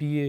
PA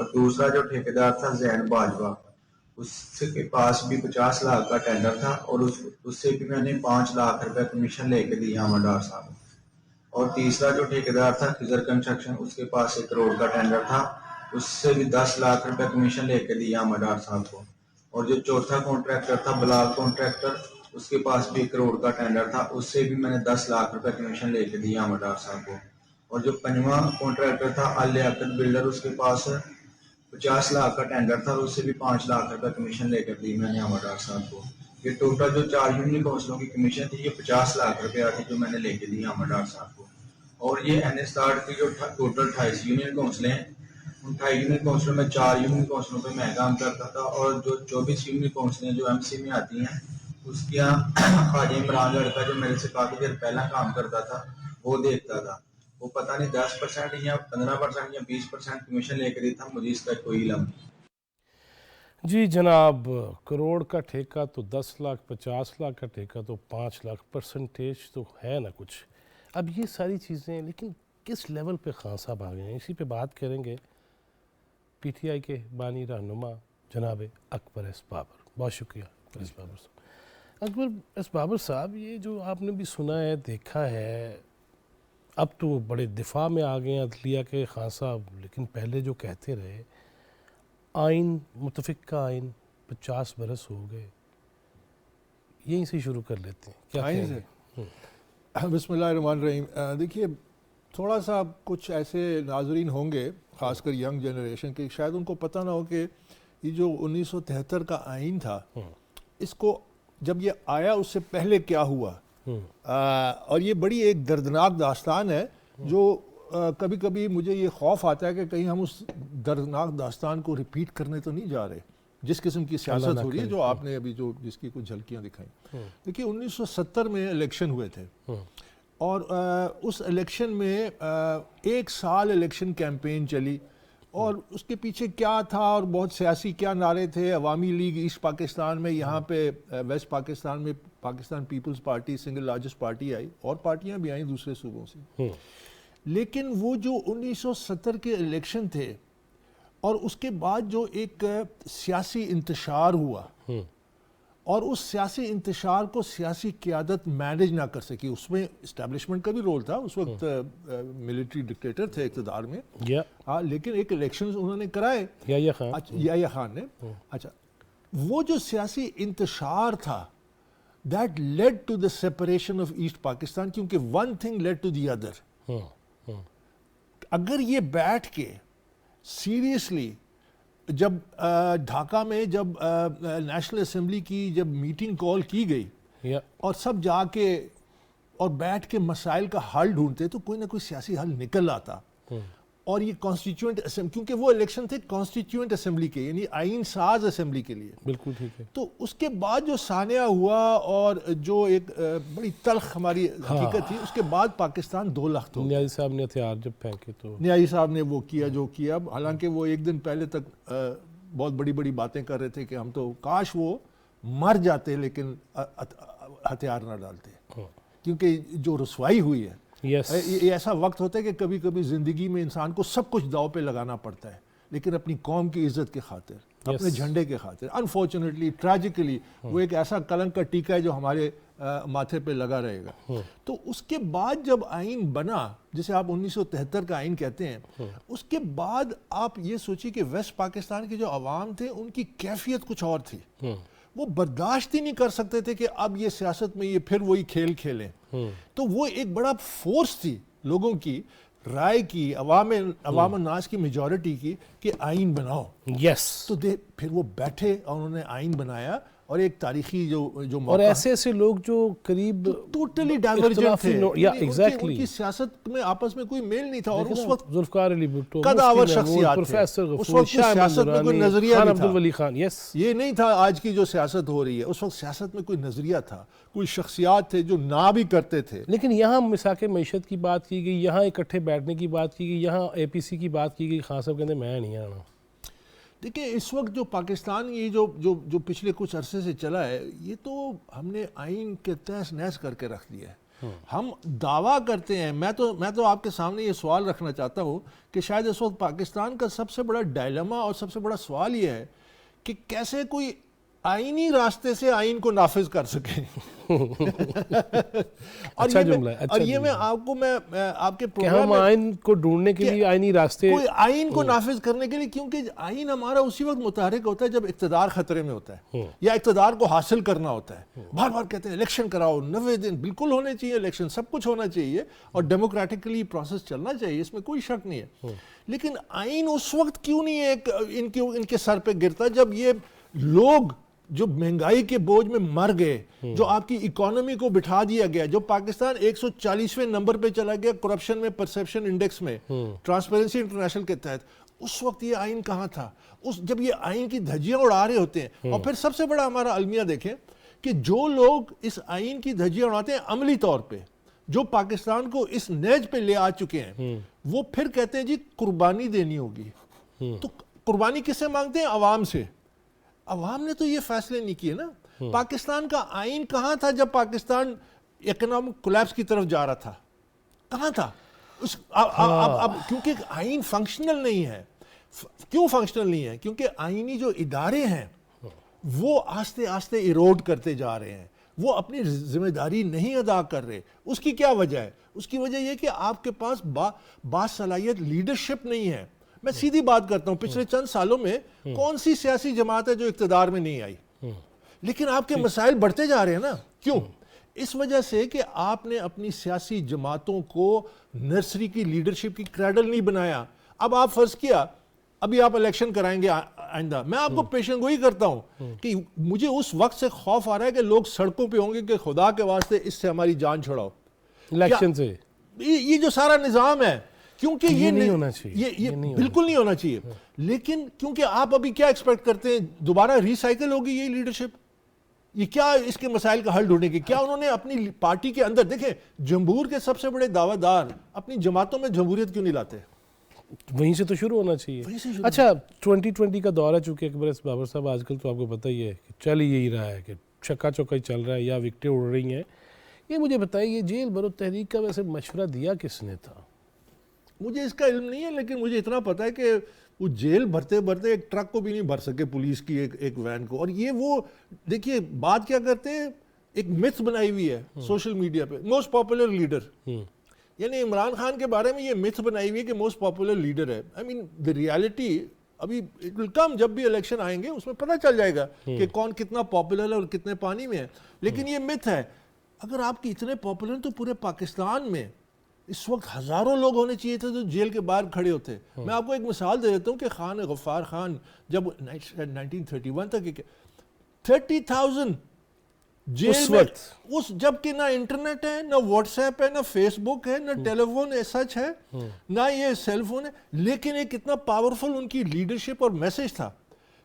اور دوسرا جو ٹھیکیدار تھا زین باجوہ، اس کے پاس بھی 50 لاکھ کا ٹینڈر تھا اور اس سے بھی میں نے 5 لاکھ روپے کمیشن لے کے دیا مڈار صاحب. اور تیسرا جو ٹھیکیدار تھا خضر کنسٹرکشن، اس کے پاس 1 کروڑ کا ٹینڈر تھا، اس سے بھی 10 لاکھ روپے کمیشن لے کے دیا مڈار صاحب کو. اور جو چوتھا کانٹریکٹر تھا بلال کانٹریکٹر، اس کے پاس بھی 1 کروڑ کا ٹینڈر تھا، اس سے بھی میں نے 10 لاکھ روپے کمیشن لے کے دیا مڈار صاحب کو. اور جو 5واں کانٹریکٹر تھا اللیاقت بلڈر، اس کے پاس 50 لاکھ کا ٹینڈر تھا، اس سے بھی 5 لاکھ روپے کمیشن لے کر دی میں نے مڈار صاحب کو. یہ ٹوٹل جو 4 یونین کونسلوں کی کمیشن تھی یہ 50 لاکھ روپے آتی جو میں نے لے کے دی مڈار صاحب کو. اور یہ NS-60 کی جو ٹوٹل 28 یونین کونسلیں ہیں، ان 28 یونین کونسلوں میں 4 یونین کونسلوں پہ میں کام کرتا تھا، اور جو 24 یونین کونسلیں جو MC میں آتی ہیں اس کی خواجہ عمران لڑکا جو میرے سے کافی دیر پہلا کام کرتا تھا وہ دیکھتا تھا. وہ پتہ نہیں 10% یا 15% یا 20% کمیشن لے کے دیتا، مجھے اس کا کوئی علم نہیں. جی جناب، کروڑ کا ٹھیکہ تو 10 لاکھ، 50 لاکھ کا ٹھیکہ تو 5 لاکھ، پرسنٹیج تو ہے نا کچھ. اب یہ ساری چیزیں لیکن کس لیول پہ خان صاحب آ گئے ہیں، اسی پہ بات کریں گے. PTI کے بانی رہنما جناب اکبر ایس بابر. بہت شکریہ اکبر ایس بابر صاحب. اکبر ایس بابر صاحب، یہ جو آپ نے بھی سنا ہے، دیکھا ہے، اب تو بڑے دفاع میں آ گئے ہیں عدلیہ کے خان صاحب، لیکن پہلے جو کہتے رہے آئین، متفقہ آئین 50 برس ہو گئے. یہیں سے شروع کر لیتے ہیں. کیا آئین سے بسم اللہ الرحمن الرحیم. دیکھیے، تھوڑا سا کچھ ایسے ناظرین ہوں گے خاص کر ینگ جنریشن کے، شاید ان کو پتہ نہ ہو کہ یہ جو 1973 کا آئین تھا، اس کو جب یہ آیا اس سے پہلے کیا ہوا. اور یہ بڑی ایک دردناک داستان ہے جو کبھی کبھی مجھے یہ خوف آتا ہے کہ کہیں ہم اس دردناک داستان کو ریپیٹ کرنے تو نہیں جا رہے. جس قسم کی سیاست ہو رہی ہے، جو آپ نے ابھی جو جس کی کچھ جھلکیاں دکھائیں. دیکھیے 1970 میں الیکشن ہوئے تھے، اور اس الیکشن میں 1 سال الیکشن کیمپین چلی، اور اس کے پیچھے کیا تھا اور بہت سیاسی کیا نعرے تھے. عوامی لیگ ایسٹ پاکستان میں، یہاں پہ ویسٹ پاکستان میں Pakistan Peoples Party single largest party آئی، اور پارٹیاں بھی آئیں دوسرے صوبوں سے. لیکن وہ جو 1970 کے الیکشن تھے، اور اس کے بعد جو ایک سیاسی انتشار ہوا، اور اس سیاسی انتشار کو سیاسی قیادت مینیج نہ کر سکی. اس میں اسٹیبلشمنٹ کا بھی رول تھا، اس وقت ملٹری ڈکٹیٹر تھے اقتدار میں، لیکن ایک الیکشنز انہوں نے کرائے، یحییٰ خان نے. اچھا، وہ جو سیاسی انتشار تھا that led to the separation of East Pakistan، کیونکہ one thing led to the other. اگر یہ بیٹھ کے سیریسلی جب ڈھاکہ میں جب نیشنل اسمبلی کی جب میٹنگ کال کی گئی، اور سب جا کے اور بیٹھ کے مسائل کا حل ڈھونڈتے، تو کوئی نہ کوئی سیاسی حل نکل آتا. اور یہ کانسٹیٹیوئنٹ اسمبلی، کیونکہ وہ الیکشن تھے کانسٹیٹیوئنٹ اسمبلی کے، یعنی آئین ساز اسمبلی کے لیے. بالکل ٹھیک ہے. تو اس کے بعد جو سانحہ ہوا اور جو ایک بڑی تلخ ہماری حقیقت تھی، اس کے بعد پاکستان 2 لاکھ ہو. نیازی صاحب نے ہتھیار جب پھینکے تو نیازی صاحب نے وہ کیا جو کیا. حالانکہ وہ 1 دن پہلے تک بہت بڑی بڑی باتیں کر رہے تھے کہ ہم تو کاش وہ مر جاتے لیکن ہتھیار نہ ڈالتے، کیونکہ جو رسوائی ہوئی ہے. یہ ایسا وقت ہوتا ہے کہ کبھی کبھی زندگی میں انسان کو سب کچھ داؤ پہ لگانا پڑتا ہے، لیکن اپنی قوم کی عزت کے خاطر، اپنے جھنڈے کے خاطر. انفارچونیٹلی، ٹریجیکلی، وہ ایک ایسا کلنک کا ٹیکہ ہے جو ہمارے ماتھے پہ لگا رہے گا. تو اس کے بعد جب آئین بنا، جسے آپ 1973 کا آئین کہتے ہیں، اس کے بعد آپ یہ سوچیں کہ ویسٹ پاکستان کے جو عوام تھے ان کی کیفیت کچھ اور تھی. وہ برداشت ہی نہیں کر سکتے تھے کہ اب یہ سیاست میں یہ پھر وہی کھیل کھیلیں. تو وہ ایک بڑا فورس تھی لوگوں کی رائے کی، عوام الناس کی میجورٹی کی، کہ آئین بناؤ. تو پھر وہ بیٹھے اور انہوں نے آئین بنایا. اور ایک تاریخی جو اور ایسے لوگ جو قریب ٹوٹلی ڈائیورجنٹ تھے، ان کی سیاست میں آپس میں کوئی میل نہیں تھا. اور اس وقت ذوالفقار علی بھٹو، قداور شخصیات تھے. اس وقت سیاست میں کوئی نظریہ نہیں تھا. عبدالولی خان، یہ نہیں تھا آج کی جو سیاست ہو رہی ہے. اس وقت سیاست میں کوئی نظریہ تھا، کوئی شخصیات تھے جو نہ بھی کرتے تھے. لیکن یہاں مساق معیشت کی بات کی گئی، یہاں اکٹھے بیٹھنے کی بات کی گئی، یہاں APC کی بات کی گئی. خان صاحب کہتے ہیں میں نہیں آنا. دیکھیں، اس وقت جو پاکستان یہ جو پچھلے کچھ عرصے سے چلا ہے، یہ تو ہم نے آئین کے تہس نہس کر کے رکھ دیا ہے. ہم دعویٰ کرتے ہیں. میں تو آپ کے سامنے یہ سوال رکھنا چاہتا ہوں کہ شاید اس وقت پاکستان کا سب سے بڑا ڈائلما اور سب سے بڑا سوال یہ ہے کہ کیسے کوئی آئینی راستے سے آئین کو نافذ کر سکے. اور یہ میں آپ کو میں آپ کے پروگرام میں آئین کو ڈھونڈنے کے لیے آئینی راستے, کوئی آئین کو نافذ کرنے کے لیے, کیونکہ آئین ہمارا اسی وقت متحرک ہوتا ہے جب اقتدار خطرے میں ہوتا ہے یا اقتدار کو حاصل کرنا ہوتا ہے. بار بار کہتے ہیں الیکشن کراؤ, 90 دن بالکل ہونے چاہیے الیکشن, سب کچھ ہونا چاہیے اور ڈیموکریٹکلی پروسیس چلنا چاہیے, اس میں کوئی شک نہیں ہے. لیکن آئین اس وقت کیوں نہیں ان کے سر پہ گرتا جب یہ لوگ جو مہنگائی کے بوجھ میں مر گئے, جو آپ کی اکانومی کو بٹھا دیا گیا, جو پاکستان 140ویں نمبر پہ چلا گیا کرپشن میں, پرسیپشن انڈیکس میں, ٹرانسپیرنسی انٹرنیشنل کے تحت, اس وقت یہ آئین کہاں تھا؟ جب یہ آئین کی دھجیاں اڑا رہے ہوتے ہیں. اور پھر سب سے بڑا ہمارا المیہ دیکھیں کہ جو لوگ اس آئین کی دھجیاں اڑاتے ہیں عملی طور پہ, جو پاکستان کو اس نیج پہ لے آ چکے ہیں, وہ پھر کہتے ہیں جی قربانی دینی ہوگی. تو قربانی کس سے مانگتے ہیں؟ عوام سے. عوام نے تو یہ فیصلے نہیں کیے نا. پاکستان کا آئین کہاں تھا جب پاکستان اکنامک کولیپس کی طرف جا رہا تھا؟ کہاں تھا؟ اب کیونکہ آئین فنکشنل نہیں ہے. کیوں فنکشنل نہیں ہے؟ کیونکہ آئینی جو ادارے ہیں وہ آہستہ آہستہ ایروڈ کرتے جا رہے ہیں, وہ اپنی ذمہ داری نہیں ادا کر رہے. اس کی کیا وجہ ہے؟ اس کی وجہ یہ کہ آپ کے پاس باصلاحیت لیڈرشپ نہیں ہے. میں سیدھی بات کرتا ہوں, پچھلے چند سالوں میں کون سی سیاسی جماعت ہے جو اقتدار میں نہیں آئی؟ لیکن آپ کے مسائل بڑھتے جا رہے ہیں نا. کیوں؟ اس وجہ سے کہ آپ نے اپنی سیاسی جماعتوں کو نرسری کی لیڈرشپ کی کریڈل نہیں بنایا. اب آپ فرض کیا ابھی آپ الیکشن کرائیں گے آئندہ, میں آپ کو پیشن گوئی کرتا ہوں کہ مجھے اس وقت سے خوف آ رہا ہے کہ لوگ سڑکوں پہ ہوں گے کہ خدا کے واسطے اس سے ہماری جان چھڑاؤ الیکشن سے. یہ جو سارا نظام ہے, کیونکہ یہ نہیں ہونا چاہیے, یہ بالکل نہیں ہونا چاہیے. لیکن کیونکہ آپ ابھی کیا ایکسپیکٹ کرتے ہیں؟ دوبارہ ریسائیکل ہوگی یہ لیڈرشپ؟ یہ کیا اس کے مسائل کا حل ڈھونڈے گی؟ کیا انہوں نے اپنی پارٹی کے اندر, دیکھیں جمہور کے سب سے بڑے دعویٰ دار اپنی جماعتوں میں جمہوریت کیوں نہیں لاتے؟ وہیں سے تو شروع ہونا چاہیے. اچھا 2020 کا دور ہے, چونکہ اکبر بابر صاحب آج کل تو آپ کو پتہ ہی ہے کہ چل یہی رہا ہے کہ چکا چوکا ہی چل رہا ہے یا وکٹیں اڑ رہی ہیں. یہ مجھے بتائیے یہ جیل بھرو تحریک کا ویسے مشورہ دیا کس نے تھا؟ مجھے اس کا علم نہیں ہے, لیکن مجھے اتنا پتا ہے کہ وہ جیل بھرتے بھرتے ایک ٹرک کو بھی نہیں بھر سکے, پولیس کی ایک وین کو. اور یہ وہ دیکھیے بات کیا کرتے ہیں, ایک متھ بنائی ہوئی ہے سوشل میڈیا پہ, موسٹ پاپولر لیڈر. یعنی عمران خان کے بارے میں یہ متھ بنائی ہوئی ہے کہ موسٹ پاپولر لیڈر ہے. آئی مین دی ریالٹی ابھی اٹ ول کم, جب بھی الیکشن آئیں گے اس میں پتہ چل جائے گا کہ کون کتنا پاپولر ہے اور کتنے پانی میں ہے. لیکن یہ متھ ہے. اگر آپ کی اتنے پاپولر تو پورے پاکستان میں اس وقت ہزاروں لوگ ہونے چاہیے تھے جو جیل کے باہر کھڑے ہوتے. میں آپ کو ایک مثال دے دیتا ہوں کہ خان غفار خان جب 1931 تک 30,000 جیل میں, اس جب کہ نہ انٹرنیٹ ہے, نہ واٹس ایپ ہے, نہ فیس بک ہے, نہ ٹیلی فون سچ ہے, نہ یہ سیل فون ہے. لیکن ایک اتنا پاورفل ان کی لیڈرشپ اور میسج تھا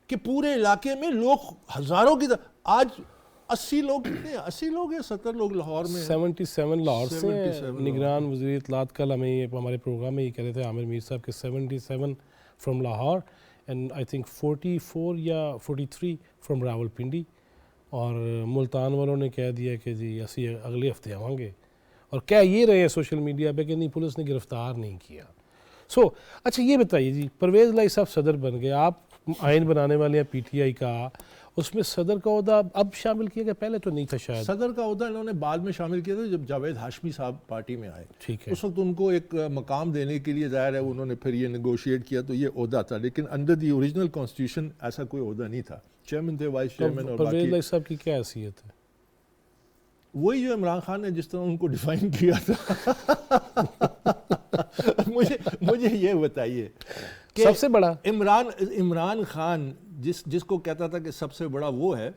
کہ پورے علاقے میں لوگ ہزاروں کی. آج 80 لوگ, کتنے 80 لوگ ہیں, 70 لوگ لاہور میں, 77 لاہور سے. نگران وزیر اطلاعات کل ہمیں ہمارے پروگرام میں یہ کہہ رہے تھے عامر میر صاحب کے 77 from Lahore and I think 44 یا 43 فرام راول پنڈی. اور ملتان والوں نے کہہ دیا کہ جی اسی اگلے ہفتے آؤں گے, اور کہہ یہ رہے ہیں سوشل میڈیا پہ کہ نہیں پولیس نے گرفتار نہیں کیا. اچھا یہ بتائیے جی, پرویز لائی صاحب صدر بن گئے, آپ آئین بنانے والے ہیں پی ٹی آئی کا, اس میں صدر کا عہدہ اب شامل کیا گیا, پہلے تو نہیں تھا شاید. صدر کا عہدہ انہوں نے بعد میں شامل کیا تھا جب جاوید ہاشمی صاحب پارٹی میں آئے. ٹھیک ہے, اس وقت ان کو ایک مقام دینے کے لیے ظاہر ہے انہوں نے پھر یہ نیگوشیٹ کیا تو یہ عہدہ تھا, لیکن انڈر دی اوریجنل کانسٹیٹیوشن ایسا کوئی عہدہ نہیں تھا. چیئرمین تھے, وائس چیئرمین, اور پرویز لائی صاحب کی کیا حیثیت ہے؟ وہی جو عمران خان نے جس طرح ان کو ڈیفائن کیا تھا. مجھے یہ بتائیے کہ سب سے بڑا عمران خان جس کو کہتا تھا کہ سب سے بڑا وہ ہے,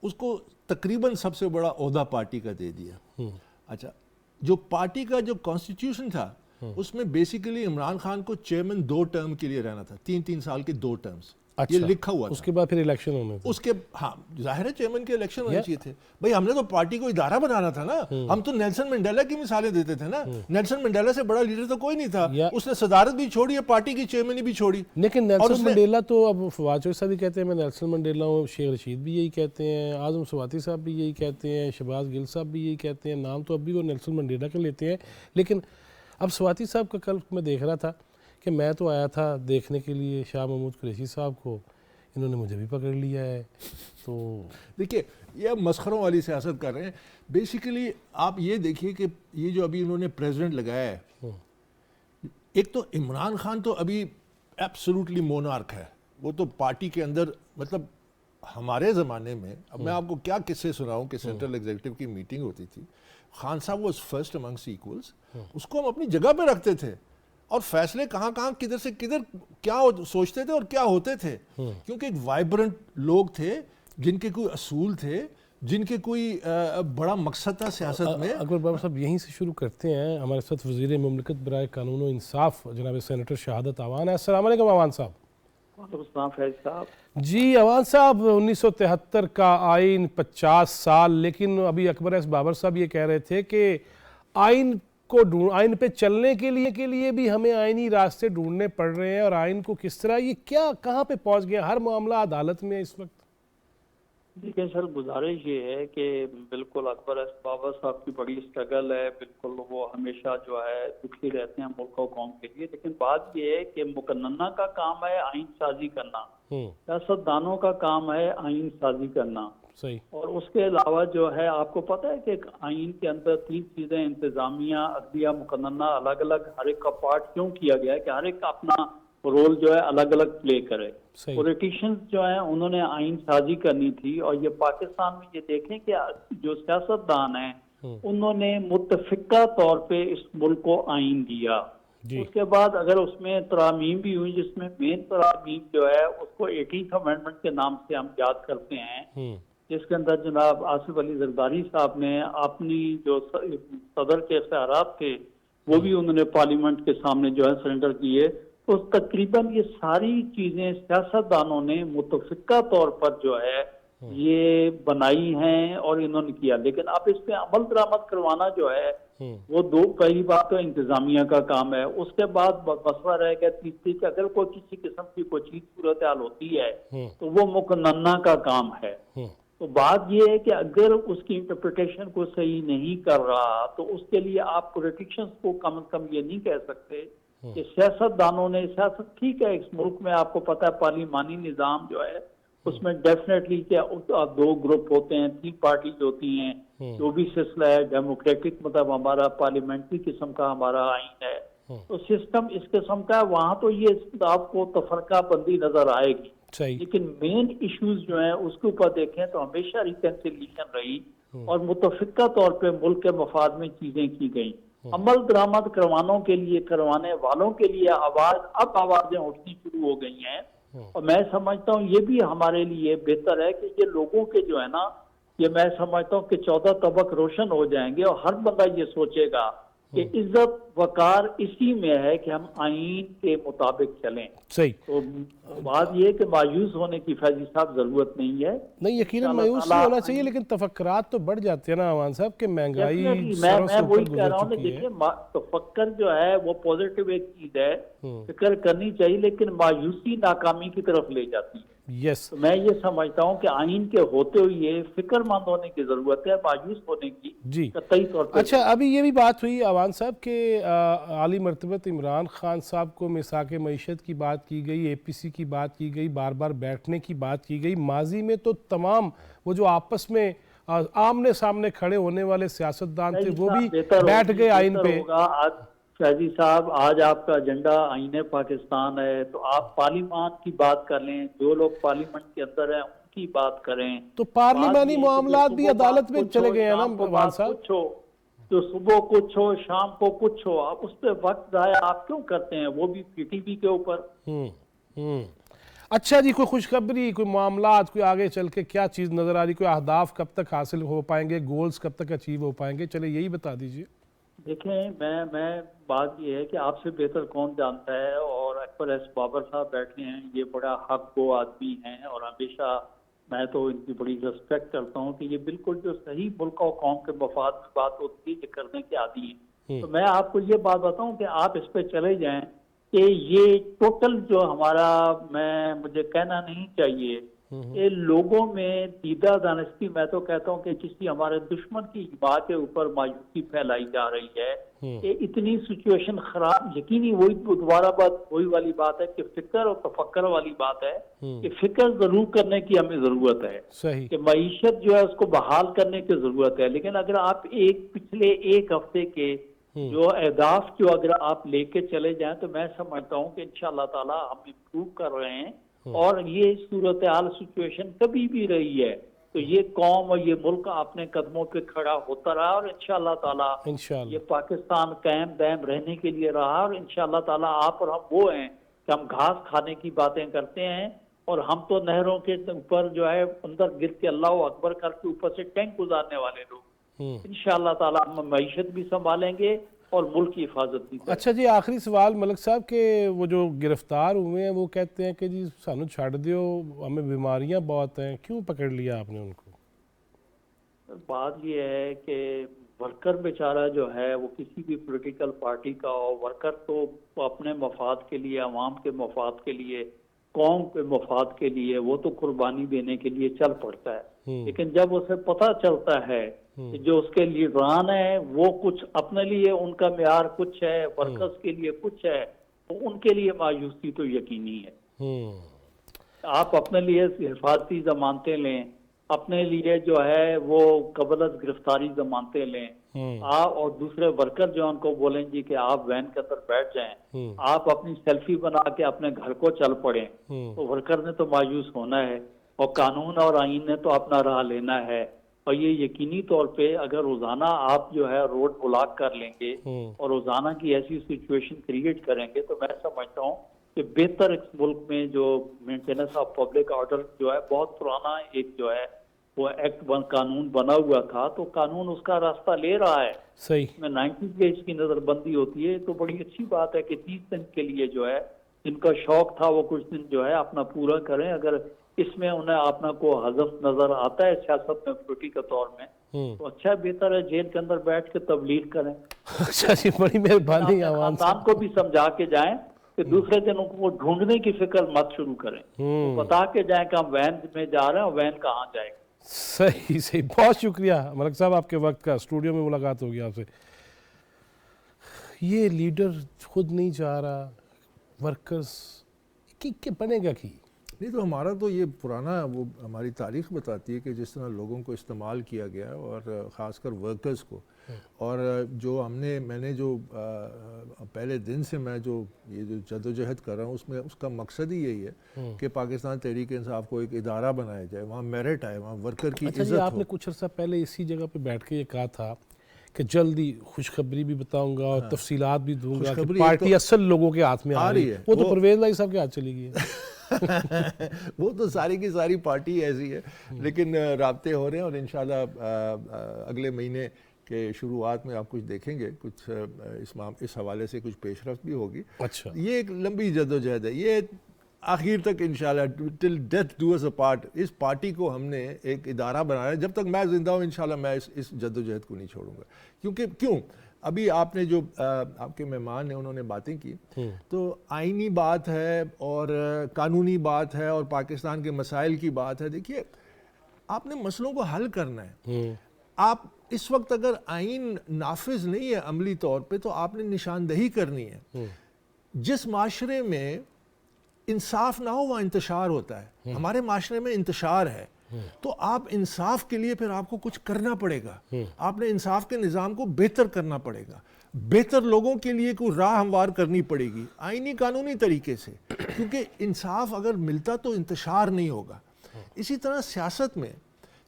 اس کو تقریباً سب سے بڑا عہدہ پارٹی کا دے دیا. اچھا, جو پارٹی کا جو کانسٹیٹیوشن تھا اس میں بیسیکلی عمران خان کو چیئرمین 2 ٹرم کے لیے رہنا تھا, 3 سال کے 2 ٹرمز. یہ لکھا ہوا اس تھا. کے بعد پھر الیکشن ہونے تھے. اس کے ہاں ظاہر ہے چیئرمین کے الیکشن ہونے چاہیے تھے. بھائی ہم نے تو پارٹی کو ادارہ بنانا تھا نا. ہم تو نیلسن منڈیلا کی مثالیں دیتے تھے نا. نیلسن منڈیلا سے بڑا لیڈر تو کوئی نہیں تھا. اس نے صدارت بھی چھوڑی ہے, پارٹی کی چیئرمینی بھی چھوڑی. لیکن نیلسن منڈیلا تو اب فواد چوہدری صاحب بھی کہتے ہیں میں نیلسن منڈیلا ہوں, شیخ رشید بھی یہی کہتے ہیں, اعظم سواتی صاحب بھی یہی کہتے ہیں, شہباز گل صاحب بھی یہی کہتے ہیں. نام تو اب بھی وہ نیلسن منڈیلا کے لیتے ہیں. لیکن اب سواتی صاحب کا کل میں دیکھ رہا تھا کہ میں تو آیا تھا دیکھنے کے لیے شاہ محمود قریشی صاحب کو, انہوں نے مجھے بھی پکڑ لیا ہے. تو دیکھیے یہ مسخروں والی سیاست کر رہے ہیں. بیسیکلی آپ یہ دیکھیے کہ یہ جو ابھی انہوں نے پریزیڈنٹ لگایا ہے, ایک تو عمران خان تو ابھی ایبسولوٹلی مونارک ہے. وہ تو پارٹی کے اندر مطلب ہمارے زمانے میں, اب میں آپ کو کیا قصے سناؤں کہ سینٹرل ایگزیکٹو کی میٹنگ ہوتی تھی, خان صاحب واز فرسٹ امنگس ایکولز, اس کو ہم اپنی جگہ پہ رکھتے تھے اور فیصلے کہاں کدھر سے کدھر کیا سوچتے تھے اور کیا ہوتے تھے, کیونکہ ایک وائبرنٹ لوگ تھے جن کے کوئی اصول تھے, جن کے کوئی بڑا مقصد تھا سیاست میں. اکبر بابا صاحب یہیں سے شروع کرتے ہیں. ہمارے ساتھ وزیر مملکت برائے قانون و انصاف جناب سینیٹر شہادت عوان ہے. السلام علیکم عوان صاحب. وعلیکم السلام فیض صاحب. جی عوان صاحب, 1973 کا آئین 50 سال, لیکن ابھی اکبر ایس بابر صاحب یہ کہہ رہے تھے کہ آئین پہ چلنے کے لیے بھی ہمیں آئینی راستے ڈھونڈنے پڑ رہے ہیں, اور آئین کو کس طرح, یہ کیا کہاں پہ پہنچ گیا, ہر معاملہ عدالت میں اس وقت. دیکھیں سر, گزارش یہ ہے کہ بالکل اکبر ایس بابر صاحب کی بڑی اسٹرگل ہے, بالکل وہ ہمیشہ جو ہے دکھی رہتے ہیں ملک و قوم کے لیے, لیکن بات یہ ہے کہ مقننہ کا کام ہے آئین سازی کرنا, سیاست دانوں کا کام ہے آئین سازی کرنا. صحیح. اور اس کے علاوہ جو ہے آپ کو پتہ ہے کہ ایک آئین کے اندر 3 چیزیں, انتظامیہ, عدلیہ, مقننہ, الگ الگ ہر ایک کا پارٹ کیوں کیا گیا ہے کہ ہر ایک کا اپنا رول جو ہے الگ الگ پلے کرے. پولیٹیشینز جو ہیں انہوں نے آئین سازی کرنی تھی, اور یہ پاکستان میں یہ دیکھیں کہ جو سیاست دان ہیں انہوں نے متفقہ طور پہ اس ملک کو آئین دیا. اس کے بعد اگر اس میں ترامیم بھی ہوئی, جس میں مین ترامیم جو ہے اس کو 18th امینڈمنٹ کے نام سے ہم یاد کرتے ہیں, جس کے اندر جناب آصف علی زرداری صاحب نے اپنی جو صدر کے اختیارات تھے وہ بھی انہوں نے پارلیمنٹ کے سامنے جو ہے سرنڈر کیے. تو تقریباً یہ ساری چیزیں سیاست دانوں نے متفقہ طور پر جو ہے یہ بنائی ہیں اور انہوں نے کیا, لیکن اب اس پہ عمل درآمد کروانا جو ہے وہ پہلی بات تو انتظامیہ کا کام ہے. اس کے بعد مسئلہ رہ گیا تیسری کہ اگر کوئی کسی قسم کی کوئی چیز صورتحال ہوتی ہے تو وہ مقننہ کا کام ہے. تو بات یہ ہے کہ اگر اس کی انٹرپریٹیشن کو صحیح نہیں کر رہا تو اس کے لیے آپ پولیٹیشنز کو کم از کم یہ نہیں کہہ سکتے کہ سیاست دانوں نے, سیاست ٹھیک ہے اس ملک میں آپ کو پتہ ہے پارلیمانی نظام جو ہے اس میں ڈیفینیٹلی کیا 2 گروپ ہوتے ہیں, 3 پارٹیز ہوتی ہیں, جو بھی سلسلہ ہے ڈیموکریٹک مطلب ہمارا پارلیمنٹری قسم کا ہمارا آئین ہے, تو سسٹم اس قسم کا ہے. وہاں تو یہ آپ کو تفرقہ بندی نظر آئے گی, لیکن مین ایشوز جو ہیں اس کے اوپر دیکھیں تو ہمیشہ ریکنسیلیشن رہی اور متفقہ طور پہ ملک کے مفاد میں چیزیں کی گئیں. عمل درآمد کروانے والوں کے لیے آوازیں اٹھنی شروع ہو گئی ہیں, اور میں سمجھتا ہوں یہ بھی ہمارے لیے بہتر ہے کہ یہ لوگوں کے جو ہے نا, یہ میں سمجھتا ہوں کہ 14 طبق روشن ہو جائیں گے اور ہر بندہ یہ سوچے گا کہ عزت وقار اسی میں ہے کہ ہم آئین کے مطابق چلیں. صحیح. تو بات یہ ہے کہ مایوس ہونے کی فیضی صاحب ضرورت نہیں ہے. نہیں, یقیناً مایوس نہیں ہونا چاہیے, لیکن تفکرات تو بڑھ جاتے ہیں نا عوان صاحب کہ مہنگائی میں وہی کہہ رہا ہوں کہ دیکھیں تفکر جو ہے وہ پازیٹیو ایک چیز ہے, فکر کرنی چاہیے, لیکن مایوسی ناکامی کی طرف لے جاتی ہے. یس, میں یہ سمجھتا ہوں کہ آئین کے ہوتے ہوئے فکر مند ہونے کی ضرورت ہے, مایوس ہونے کی قطعی طور پر. اچھا, ابھی یہ بھی بات ہوئی عوان صاحب کہ عالی مرتبت عمران خان صاحب کو میثاق معیشت کی بات کی گئی, اے پی سی کی بات کی گئی, بار بار بیٹھنے کی بات کی گئی. ماضی میں تو تمام وہ جو آپس میں آمنے سامنے کھڑے ہونے والے سیاستدان تھے وہ بھی بیٹھ گئے آئین پہ. شاہجی صاحب, آج آپ کا ایجنڈا آئین پاکستان ہے, تو آپ پارلیمان کی بات کر لیں, جو لوگ پارلیمنٹ کے اندر ہیں ان کی بات کریں. تو پارلیمانی معاملات بھی عدالت میں چلے گئے ہیں نا عوان صاحب, جو صبح کچھ ہو شام کو کچھ ہو, آپ اس پہ وقت ضائع آپ کیوں کرتے ہیں, وہ بھی پی ٹی وی کے اوپر. اچھا جی, کوئی خوشخبری, کوئی معاملات, کوئی آگے چل کے کیا چیز نظر آ رہی, کوئی اہداف کب تک حاصل ہو پائیں گے, گولز کب تک اچیو ہو پائیں گے, چلے یہی بتا دیجئے. دیکھیں میں بات یہ ہے کہ آپ سے بہتر کون جانتا ہے، اور اکبر ایس بابر صاحب بیٹھے ہیں، یہ بڑا حق گو آدمی ہیں، اور ہمیشہ میں تو ان کی بڑی ریسپیکٹ کرتا ہوں کہ یہ بالکل جو صحیح ملک اور قوم کے مفاد میں بات ہوتی ہے یہ کرنے کے عادی ہیں. تو میں آپ کو یہ بات بتاؤں کہ آپ اس پہ چلے جائیں کہ یہ ٹوٹل جو ہمارا، مجھے کہنا نہیں چاہیے، یہ لوگوں میں دیدہ دانستی، میں تو کہتا ہوں کہ کسی ہمارے دشمن کی بات کے اوپر مایوسی پھیلائی جا رہی ہے کہ اتنی سچویشن خراب. یقینی وہی دوبارہ وہی والی بات ہے کہ فکر اور تفکر والی بات ہے کہ فکر ضرور کرنے کی ہمیں ضرورت ہے، صحیح کہ معیشت جو ہے اس کو بحال کرنے کی ضرورت ہے. لیکن اگر آپ پچھلے ایک ہفتے کے جو اہداف جو اگر آپ لے کے چلے جائیں تو میں سمجھتا ہوں کہ انشاءاللہ تعالی ہم امپروو کر رہے ہیں، اور یہ صورتحال سچویشن کبھی بھی رہی ہے تو یہ قوم اور یہ ملک اپنے قدموں پہ کھڑا ہوتا رہا، اور انشاءاللہ تعالی یہ پاکستان قائم دائم رہنے کے لیے رہا. اور انشاءاللہ تعالی آپ اور ہم وہ ہیں کہ ہم گھاس کھانے کی باتیں کرتے ہیں، اور ہم تو نہروں کے اوپر جو ہے اندر گر کے اللہ اکبر کر کے اوپر سے ٹینک گزارنے والے لوگ. انشاءاللہ تعالی ہم معیشت بھی سنبھالیں گے اور ملک کی حفاظت بھی کریں. اچھا جی، آخری سوال ملک صاحب، کہ وہ جو گرفتار ہوئے ہیں وہ کہتے ہیں کہ جی سانو چھاڑ دیو، ہمیں بیماریاں بہت ہیں، کیوں پکڑ لیا آپ نے ان کو؟ بات یہ ہے کہ ورکر بیچارہ جو ہے وہ کسی بھی پولیٹیکل پارٹی کا ہو، ورکر تو اپنے مفاد کے لیے، عوام کے مفاد کے لیے، قوم کے مفاد کے لیے وہ تو قربانی دینے کے لیے چل پڑتا ہے. لیکن جب اسے پتہ چلتا ہے کہ جو اس کے لیڈران ہیں وہ کچھ اپنے لیے ان کا معیار کچھ ہے، ورکرز کے لیے کچھ ہے، تو ان کے لیے مایوسی تو یقینی ہے. آپ اپنے لیے حفاظتی ضمانتیں لیں، اپنے لیے جو ہے وہ قبل از گرفتاری ضمانتیں لیں، آپ اور دوسرے ورکر جو ان کو بولیں جی کہ آپ وین کے اندر بیٹھ جائیں، آپ اپنی سیلفی بنا کے اپنے گھر کو چل پڑیں، تو ورکر نے تو مایوس ہونا ہے، اور قانون اور آئین نے تو اپنا راہ لینا ہے. اور یہ یقینی طور پہ اگر روزانہ آپ جو ہے روڈ بلاک کر لیں گے اور روزانہ کی ایسی سچویشن کریٹ کریں گے تو میں سمجھتا ہوں کہ بہتر اس ملک میں جو مینٹیننس آف پبلک آرڈر جو ہے بہت پرانا ایک جو ہے وہ ایکٹ قانون بنا ہوا تھا، تو قانون اس کا راستہ لے رہا ہے. صحیح میں 90 ڈیز کی نظر بندی ہوتی ہے تو بڑی اچھی بات ہے کہ 30 دن کے لیے جو ہے جن کا شوق تھا وہ کچھ دن جو ہے اپنا پورا کریں. اگر اس میں انہیں اپنا کو حذف نظر آتا ہے سیاست میں پروٹی کے طور میں تو اچھا بہتر ہے جیل کے اندر بیٹھ کے تبلیغ کریں. اچھا جی، بڑی مہربانی عوام سے. خاندان کو بھی سمجھا کے جائیں کہ دوسرے دن ان کو ڈھونڈنے کی فکر مت شروع کریں، بتا کے جائیں کہ ہم وین میں جا رہے ہیں اور وین کہاں جائے گا. صحیح صحیح، بہت شکریہ ملک صاحب آپ کے وقت کا. اسٹوڈیو میں ملاقات ہوگی آپ سے. یہ لیڈر خود نہیں چاہ رہا، ورکرز کی بنے گا کی نہیں. تو ہمارا تو یہ پرانا وہ ہماری تاریخ بتاتی ہے کہ جس طرح لوگوں کو استعمال کیا گیا اور خاص کر ورکرز کو، اور جو میں نے جو پہلے دن سے میں جو یہ جو جدوجہد کر رہا ہوں اس میں اس کا مقصد ہی یہی ہے کہ پاکستان تحریک انصاف کو ایک ادارہ بنایا جائے، وہاں میرٹ آئے، وہاں ورکر کی عزت ہو. آپ نے کچھ عرصہ پہلے اسی جگہ پہ بیٹھ کے یہ کہا تھا کہ جلدی خوشخبری بھی بتاؤں گا اور تفصیلات بھی دوں گا کہ پارٹی اصل لوگوں کے ہاتھ میں آ رہی ہے. وہ تو پرویز بھائی صاحب کے ہاتھ چلی گئی ہے. وہ تو ساری کی ساری پارٹی ایسی ہے، لیکن رابطے ہو رہے ہیں اور انشاءاللہ اگلے مہینے کے شروعات میں آپ کچھ دیکھیں گے، کچھ اس حوالے سے کچھ پیش رفت بھی ہوگی. اچھا، یہ ایک لمبی جدوجہد ہے، یہ آخر تک انشاءاللہ till death do us apart. اس پارٹی کو ہم نے ایک ادارہ بنایا ہے، جب تک میں زندہ ہوں انشاءاللہ میں اس جدوجہد کو نہیں چھوڑوں گا. کیوں ابھی آپ نے جو آپ کے مہمان ہیں انہوں نے باتیں کی، تو آئینی بات ہے اور قانونی بات ہے اور پاکستان کے مسائل کی بات ہے. دیکھیے آپ نے مسئلوں کو حل کرنا ہے. آپ اس وقت اگر آئین نافذ نہیں ہے عملی طور پہ تو آپ نے نشاندہی کرنی ہے. جس معاشرے میں انصاف نہ ہو وہاں انتشار ہوتا ہے. ہمارے معاشرے میں انتشار ہے، تو آپ انصاف کے لیے پھر آپ کو کچھ کرنا پڑے گا. آپ نے انصاف کے نظام کو بہتر کرنا پڑے گا، بہتر لوگوں کے لیے کوئی راہ ہموار کرنی پڑے گی آئینی قانونی طریقے سے، کیونکہ انصاف اگر ملتا تو انتشار نہیں ہوگا. اسی طرح سیاست میں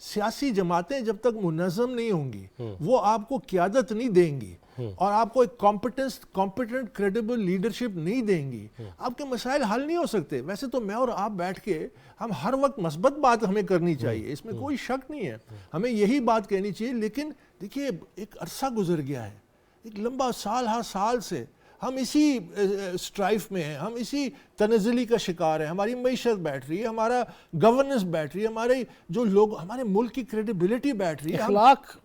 سیاسی جماعتیں جب تک منظم نہیں ہوں گی وہ آپ کو قیادت نہیں دیں گی اور آپ کو ایک کمپیٹنٹ کریڈیبل لیڈرشپ نہیں دیں گی. آپ کے مسائل حل نہیں ہو سکتے. ویسے تو میں اور آپ بیٹھ کے ہم ہر وقت مثبت بات ہمیں کرنی چاہیے، اس میں کوئی شک نہیں ہے، ہمیں یہی بات کہنی چاہیے. لیکن دیکھیے ایک عرصہ گزر گیا ہے، ایک لمبا سال ہر سال سے ہم اسی اسٹرائف میں ہیں, ہم اسی تنزلی کا شکار ہیں, ہماری معیشت بیٹھ رہی ہے, ہمارا گورننس بیٹھ رہی ہے, ہمارے جو لوگ, ہمارے ملک کی کریڈیبلٹی بیٹھ رہی ہے, اخلاق,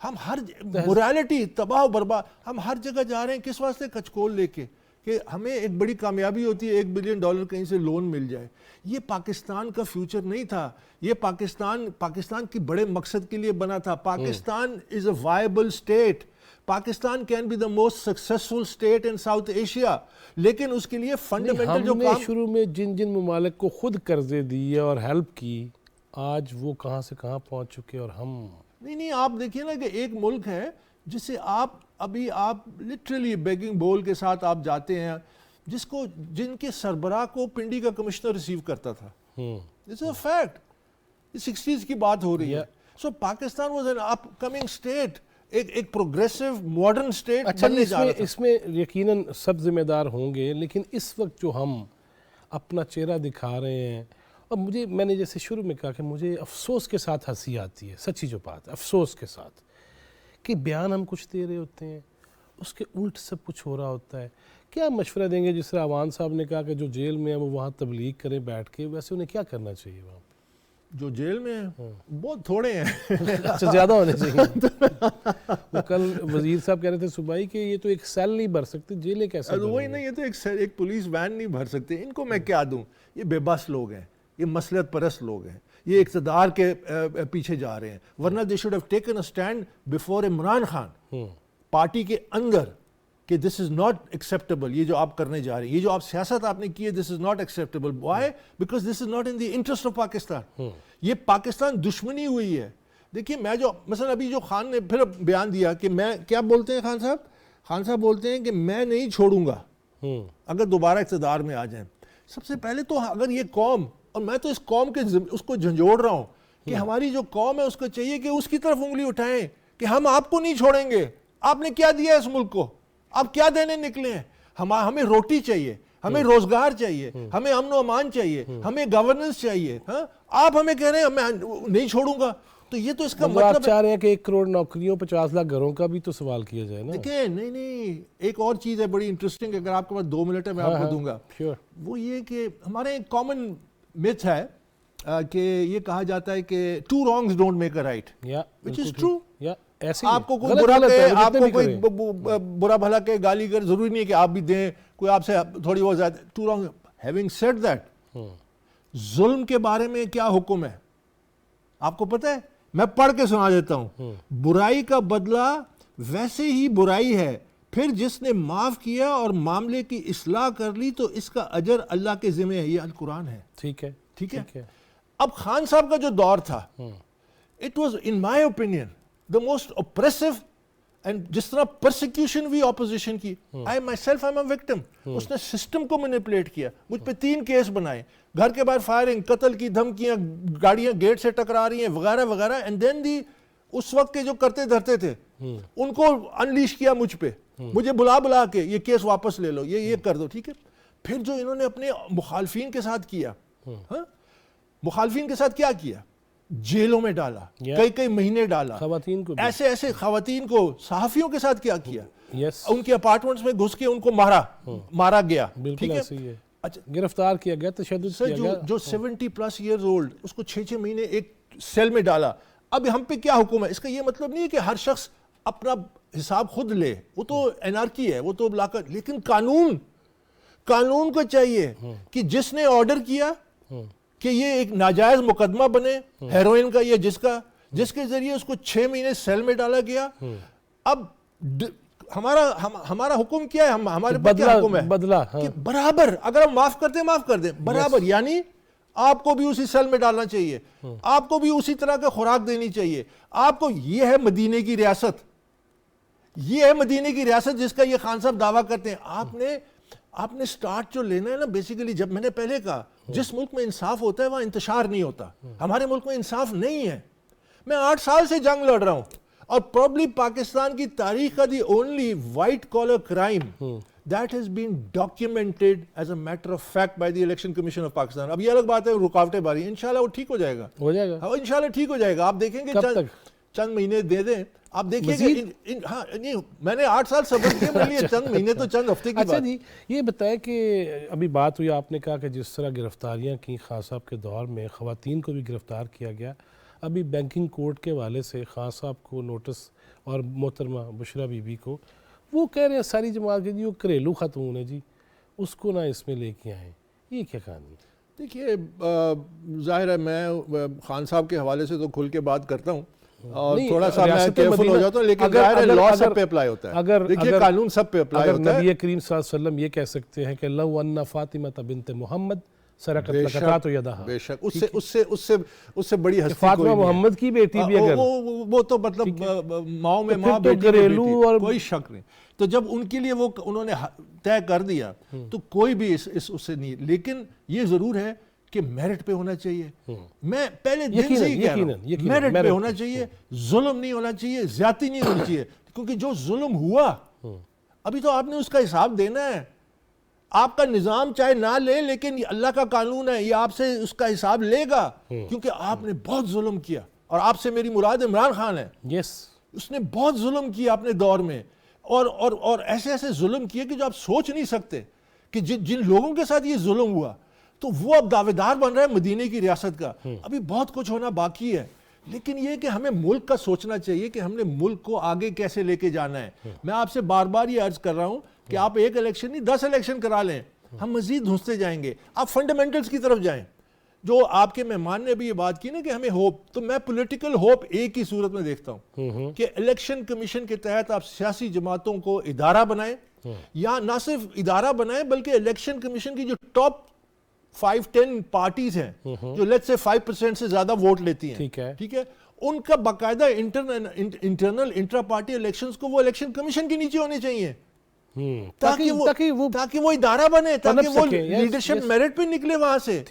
ہم ہر مورالٹی تباہ و برباد, ہم ہر جگہ جا رہے ہیں کس واسطے؟ کچکول لے کے کہ ہمیں ایک بڑی کامیابی ہوتی ہے $1 بلین کہیں سے لون مل جائے. یہ پاکستان کا فیوچر نہیں تھا, یہ پاکستان کی بڑے مقصد کے لیے بنا تھا. Pakistan is a viable state, Pakistan can be the most successful state in South Asia, لیکن اس کے لیے فنڈامنٹل جو کام شروع میں جن ممالک کو خود قرضے دیے اور ہیلپ کی, آج وہ کہاں سے کہاں پہنچ چکے, اور ہم نہیں آپ دیکھیے نا کہ ایک ملک ہے جسے آپ لٹرلی بیگنگ بول کے ساتھ آپ جاتے ہیں, جن کے سربراہ کو پنڈی کا کمشنر ریسیو کرتا تھا. It's a fact. 60s کی بات ہو رہی ہے. So Pakistan was an upcoming state, ایک پروگریسو ماڈرن اسٹیٹ بننے جا رہا تھا. اس میں یقیناً سب ذمہ دار ہوں گے, لیکن اس وقت جو ہم اپنا چہرہ دکھا رہے ہیں, اور میں نے جیسے شروع میں کہا کہ مجھے افسوس کے ساتھ ہنسی آتی ہے, سچی جو بات, افسوس کے ساتھ, کہ بیان ہم کچھ دے رہے ہوتے ہیں, اس کے الٹ سب کچھ ہو رہا ہوتا ہے. کیا مشورہ دیں گے, جس طرح عوان صاحب نے کہا کہ جو جیل میں ہیں وہ وہاں تبلیغ کریں بیٹھ کے, ویسے انہیں کیا کرنا چاہیے وہاں؟ جو جیل میں ہیں بہت تھوڑے ہیں. اچھا, زیادہ ہونے چاہیے. وہ کل وزیر صاحب کہہ رہے تھے صبح ہی کہ یہ تو ایک سیل نہیں بھر سکتے, جیلیں کیسے؟ وہی نہیں, یہ تو ایک پولیس وین نہیں بھر سکتے. ان کو میں کیا دوں؟ یہ بے بس لوگ ہیں, یہ مصلحت پرست لوگ ہیں, یہ اقتدار کے پیچھے جا رہے ہیں. ورنہ دے should have taken a stand before Imran Khan party کے اندر کہ دس از ناٹ ایکسیپٹیبل, یہ جو آپ کرنے جا رہے ہیں, یہ جو آپ سیاست آپ نے کی ہے, this is not acceptable. Why? Because this is not in the interest of Pakistan. یہ پاکستان دشمنی ہوئی ہے. دیکھیے میں جو مثلا ابھی جو خان نے پھر بیان دیا کہ میں کیا بولتے ہیں خان صاحب بولتے ہیں کہ میں نہیں چھوڑوں گا اگر دوبارہ اقتدار میں آ جائیں. سب سے پہلے تو اگر یہ قوم, اور میں تو اس قوم کے اس کو جھنجھوڑ رہا ہوں کہ ہماری جو قوم ہے اس کو چاہیے کہ اس کی طرف انگلی اٹھائیں کہ ہم آپ کو نہیں چھوڑیں گے. آپ نے کیا دیا ہے اس ملک کو؟ آپ کیا دینے نکلے ہیں؟ ہمیں روٹی چاہیے, ہمیں روزگار چاہیے, ہمیں امن و امان چاہیے, ہمیں گورننس چاہیے. ہاں, آپ ہمیں کہہ رہے ہیں میں نہیں چھوڑوں گا, تو یہ تو اس کا مطلب آپ چاہ رہے ہیں کہ 1 کروڑ نوکریوں 50 لاکھ گھروں کا بھی تو سوال کیا جائے نا. دیکھیں نہیں, ایک اور چیز ہے بڑی انٹرسٹنگ, اگر آپ کے پاس 2 منٹ ہے میں آپ کو دوں گا. وہ یہ کہ ہمارے ایک کامن myth ہے کہ یہ کہا جاتا ہے کہ 2 wrongs don't make a right, which is true. آپ کو کوئی برا کہے, آپ کو کوئی برا بھلا کہے, گالی کر, ضروری نہیں ہے کہ آپ بھی دیں, کوئی آپ سے تھوڑی بہت زیادہ. 2 wrongs. Having said that, ظلم کے بارے میں کیا حکم ہے آپ کو پتہ ہے؟ میں پڑھ کے سنا دیتا ہوں. برائی کا بدلہ ویسے ہی برائی ہے, پھر جس نے معاف کیا اور معاملے کی اصلاح کر لی تو اس کا اجر اللہ کے ذمہ ہے. یہ القرآن ہے. ٹھیک ہے. اب خان صاحب کا جو دور تھا, it was in my opinion the most oppressive, and جس طرح persecution ہوئی opposition کی, I myself am a victim. اس نے سسٹم کو مینیپولیٹ کیا, مجھ پہ 3 کیس بنائے, گھر کے باہر فائرنگ, قتل کی دھمکیاں, گاڑیاں گیٹ سے ٹکرا رہی ہیں وغیرہ وغیرہ. اینڈ دین اس وقت کے جو کرتے دھرتے تھے ان کو انلیش کیا مجھ پہ, مجھے بلا کے یہ کیس واپس لے لو, یہ کر دو. ٹھیک ہے. پھر جو انہوں نے اپنے مخالفین کے ساتھ کیا, مخالفین کے ساتھ کیا کیا, جیلوں میں ڈالا, کئی مہینے ڈالا, خواتین کو ایسے خواتین کو, صحافیوں کے ساتھ کیا ان کے اپارٹمنٹس میں گھس کے ان کو مارا گیا. ٹھیک ہے. اچھا, گرفتار کیا گیا, تشدد کیا گیا. جو 70+ ایئرز اولڈ, اس کو 6 مہینے ایک سیل میں ڈالا. اب ہم پہ کیا حکم ہے؟ اس کا یہ مطلب نہیں ہے کہ ہر شخص اپنا حساب خود لے, وہ تو انارکی ہے, وہ تو لا کر, لیکن قانون کو چاہیے کہ جس نے آرڈر کیا کہ یہ ایک ناجائز مقدمہ بنے ہیروئن کا, یا جس کے ذریعے اس کو 6 مہینے سیل میں ڈالا گیا. اب ہمارا حکم کیا ہے؟ ہمارے پاس کیا حکم ہے؟ بدلہ. کہ برابر اگر ہم معاف کر دیں برابر, یعنی آپ کو بھی اسی سیل میں ڈالنا چاہیے, آپ کو بھی اسی طرح کا خوراک دینی چاہیے آپ کو. یہ ہے مدینے کی ریاست, یہ ہے مدینے کی ریاست جس کا یہ خان صاحب دعویٰ کرتے ہیں. آپ نے سٹارٹ جو لینا ہے نا, بیسیکلی جب میں نے پہلے کہا, جس ملک میں انصاف ہوتا ہے وہاں انتشار نہیں ہوتا. ہمارے ملک میں انصاف نہیں ہے. میں 8 سال سے جنگ لڑ رہا ہوں, اور پروبلی پاکستان کی تاریخ کا the only white collar crime that has been documented as a matter of fact by the Election Commission of Pakistan. اب یہ الگ بات ہے, رکاوٹیں باری, انشاءاللہ وہ ٹھیک ہو جائے گا. انشاءاللہ ٹھیک ہو جائے گا. آپ دیکھیں گے چند مہینے دے دیں. آپ دیکھیے کہ ہاں نہیں میں نے 8 سال صبر کیا, میرے لیے چند مہینے تو چند ہفتے کی اچھا بات. جی یہ بتائیں کہ ابھی بات ہوئی, آپ نے کہا کہ جس طرح گرفتاریاں کی خان صاحب کے دور میں, خواتین کو بھی گرفتار کیا گیا, ابھی بینکنگ کورٹ کے حوالے سے خان صاحب کو نوٹس اور محترمہ بشرا بی بی کو, وہ کہہ رہے ہیں ساری جماعت کے جی وہ گھریلو خاتون ہے جی, اس کو نہ اس میں لے کے آئیں. یہ کیا کہانی ہے؟ دیکھیے ظاہر ہے میں خان صاحب کے حوالے سے تو کھل کے بات کرتا ہوں اور تھوڑا سا میں کیئرفل ہو جاتا ہوں, لیکن ظاہر ہے لا سب پہ اپلائی ہوتا ہے. دیکھیے قانون سب پہ اپلائی ہوتا ہے. نبی کریم صلی اللہ علیہ وسلم یہ کہہ سکتے ہیں کہ لو ان فاطمہ بنت محمد سرقت لقطات یدہا, بے شک اس سے بڑی ہستی فاطمہ محمد کی بیٹی بھی اگر وہ تو مطلب ماؤں میں ماں بیٹی گھریلو اور کوئی شک نہیں. تو جب ان کے لیے وہ انہوں نے طے کر دیا تو کوئی بھی اس سے نہیں, لیکن یہ ضرور ہے کہ میرٹ پہ ہونا چاہیے. میں پہلے دن سے ہی کہہ رہا ہوں میرٹ پہ ہونا چاہیے, ظلم نہیں ہونا چاہیے, زیادتی نہیں ہونی چاہیے, کیونکہ جو ظلم ہوا ابھی تو آپ نے اس کا حساب دینا ہے. آپ کا نظام چاہے نہ لے لیکن اللہ کا قانون ہے, یہ آپ سے اس کا حساب لے گا, کیونکہ آپ نے بہت ظلم کیا. اور آپ سے میری مراد عمران خان ہے, اس نے بہت ظلم کیا اپنے دور میں, اور ایسے ایسے ظلم کیے کہ جو آپ سوچ نہیں سکتے کہ جن لوگوں کے ساتھ یہ ظلم ہوا تو وہ اب دعوے دار بن رہا ہے مدینے کی ریاست کا. ابھی بہت کچھ ہونا باقی ہے, لیکن یہ کہ ہمیں ملک کا سوچنا چاہیے کہ ہم نے ملک کو آگے کیسے لے کے جانا ہے. میں آپ سے بار بار یہ عرض کر رہا ہوں کہ آپ ایک الیکشن نہیں 10 الیکشن کرا لیں, ہم مزید دھنستے جائیں گے. آپ فنڈامنٹلز کی طرف جائیں. جو آپ کے مہمان نے بھی یہ بات کی نا کہ ہمیں ہوپ, تو میں پولیٹیکل ہوپ ایک ہی صورت میں دیکھتا ہوں کہ الیکشن کمیشن کے تحت آپ سیاسی جماعتوں کو ادارہ بنائیں, یا نہ صرف ادارہ بنائیں بلکہ الیکشن کمیشن کی جو ٹاپ 5-10 پارٹیز ہیں جو لیٹ سے 5% سے زیادہ ووٹ لیتی ہیں, ٹھیک ہے, ان کا باقاعدہ انٹرنل انٹرا پارٹی الیکشنز کو وہ الیکشن کمیشن کے نیچے ہونے چاہیے, تاکہ وہ ادارہ بنے, تاکہ وہ لیڈرشپ میرٹ پہ نکلے وہاں سے,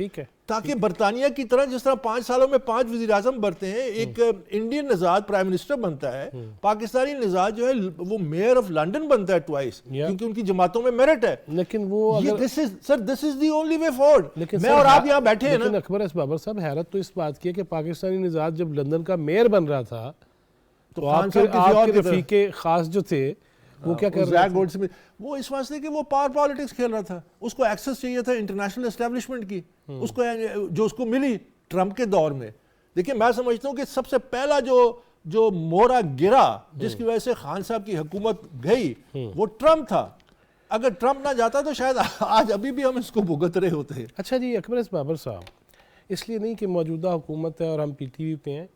تاکہ برطانیہ کی طرح جس طرح 5 سالوں میں 5 وزیر اعظم بنتے ہیں, ایک انڈین نژاد پرائم منسٹر بنتا ہے, پاکستانی نژاد جو ہے وہ میئر آف لنڈن بنتا ہے ٹوائس, کیونکہ ان کی جماعتوں میں میرٹ ہے. لیکن وہ دس از دی اونلی وے فارورڈ. میں اور آپ یہاں بیٹھے ہیں نا. لیکن اکبر بابر صاحب حیرت تو اس بات کی ہے کہ پاکستانی نژاد جب لندن کا میئر بن رہا تھا تو آپ کے رفیق خاص جو تھے وہ کیا کر رہے تھے؟ وہ اس واسطے کہ وہ پاور پالیٹکس کھیل رہا تھا, اس کو ایکسس چاہیے تھا انٹرنیشنل اسٹیبلشمنٹ کی, اس کو جو اس کو ملی ٹرمپ کے دور میں. دیکھیں میں سمجھتا ہوں کہ سب سے پہلا جو مورا گرا جس کی وجہ سے خان صاحب کی حکومت گئی وہ ٹرمپ تھا. اگر ٹرمپ نہ جاتا تو شاید آج ابھی بھی ہم اس کو بھگت رہے ہوتے ہیں. اچھا جی اکبر بابر صاحب, اس لیے نہیں کہ موجودہ حکومت ہے اور ہم پی ٹی وی پہ ہیں,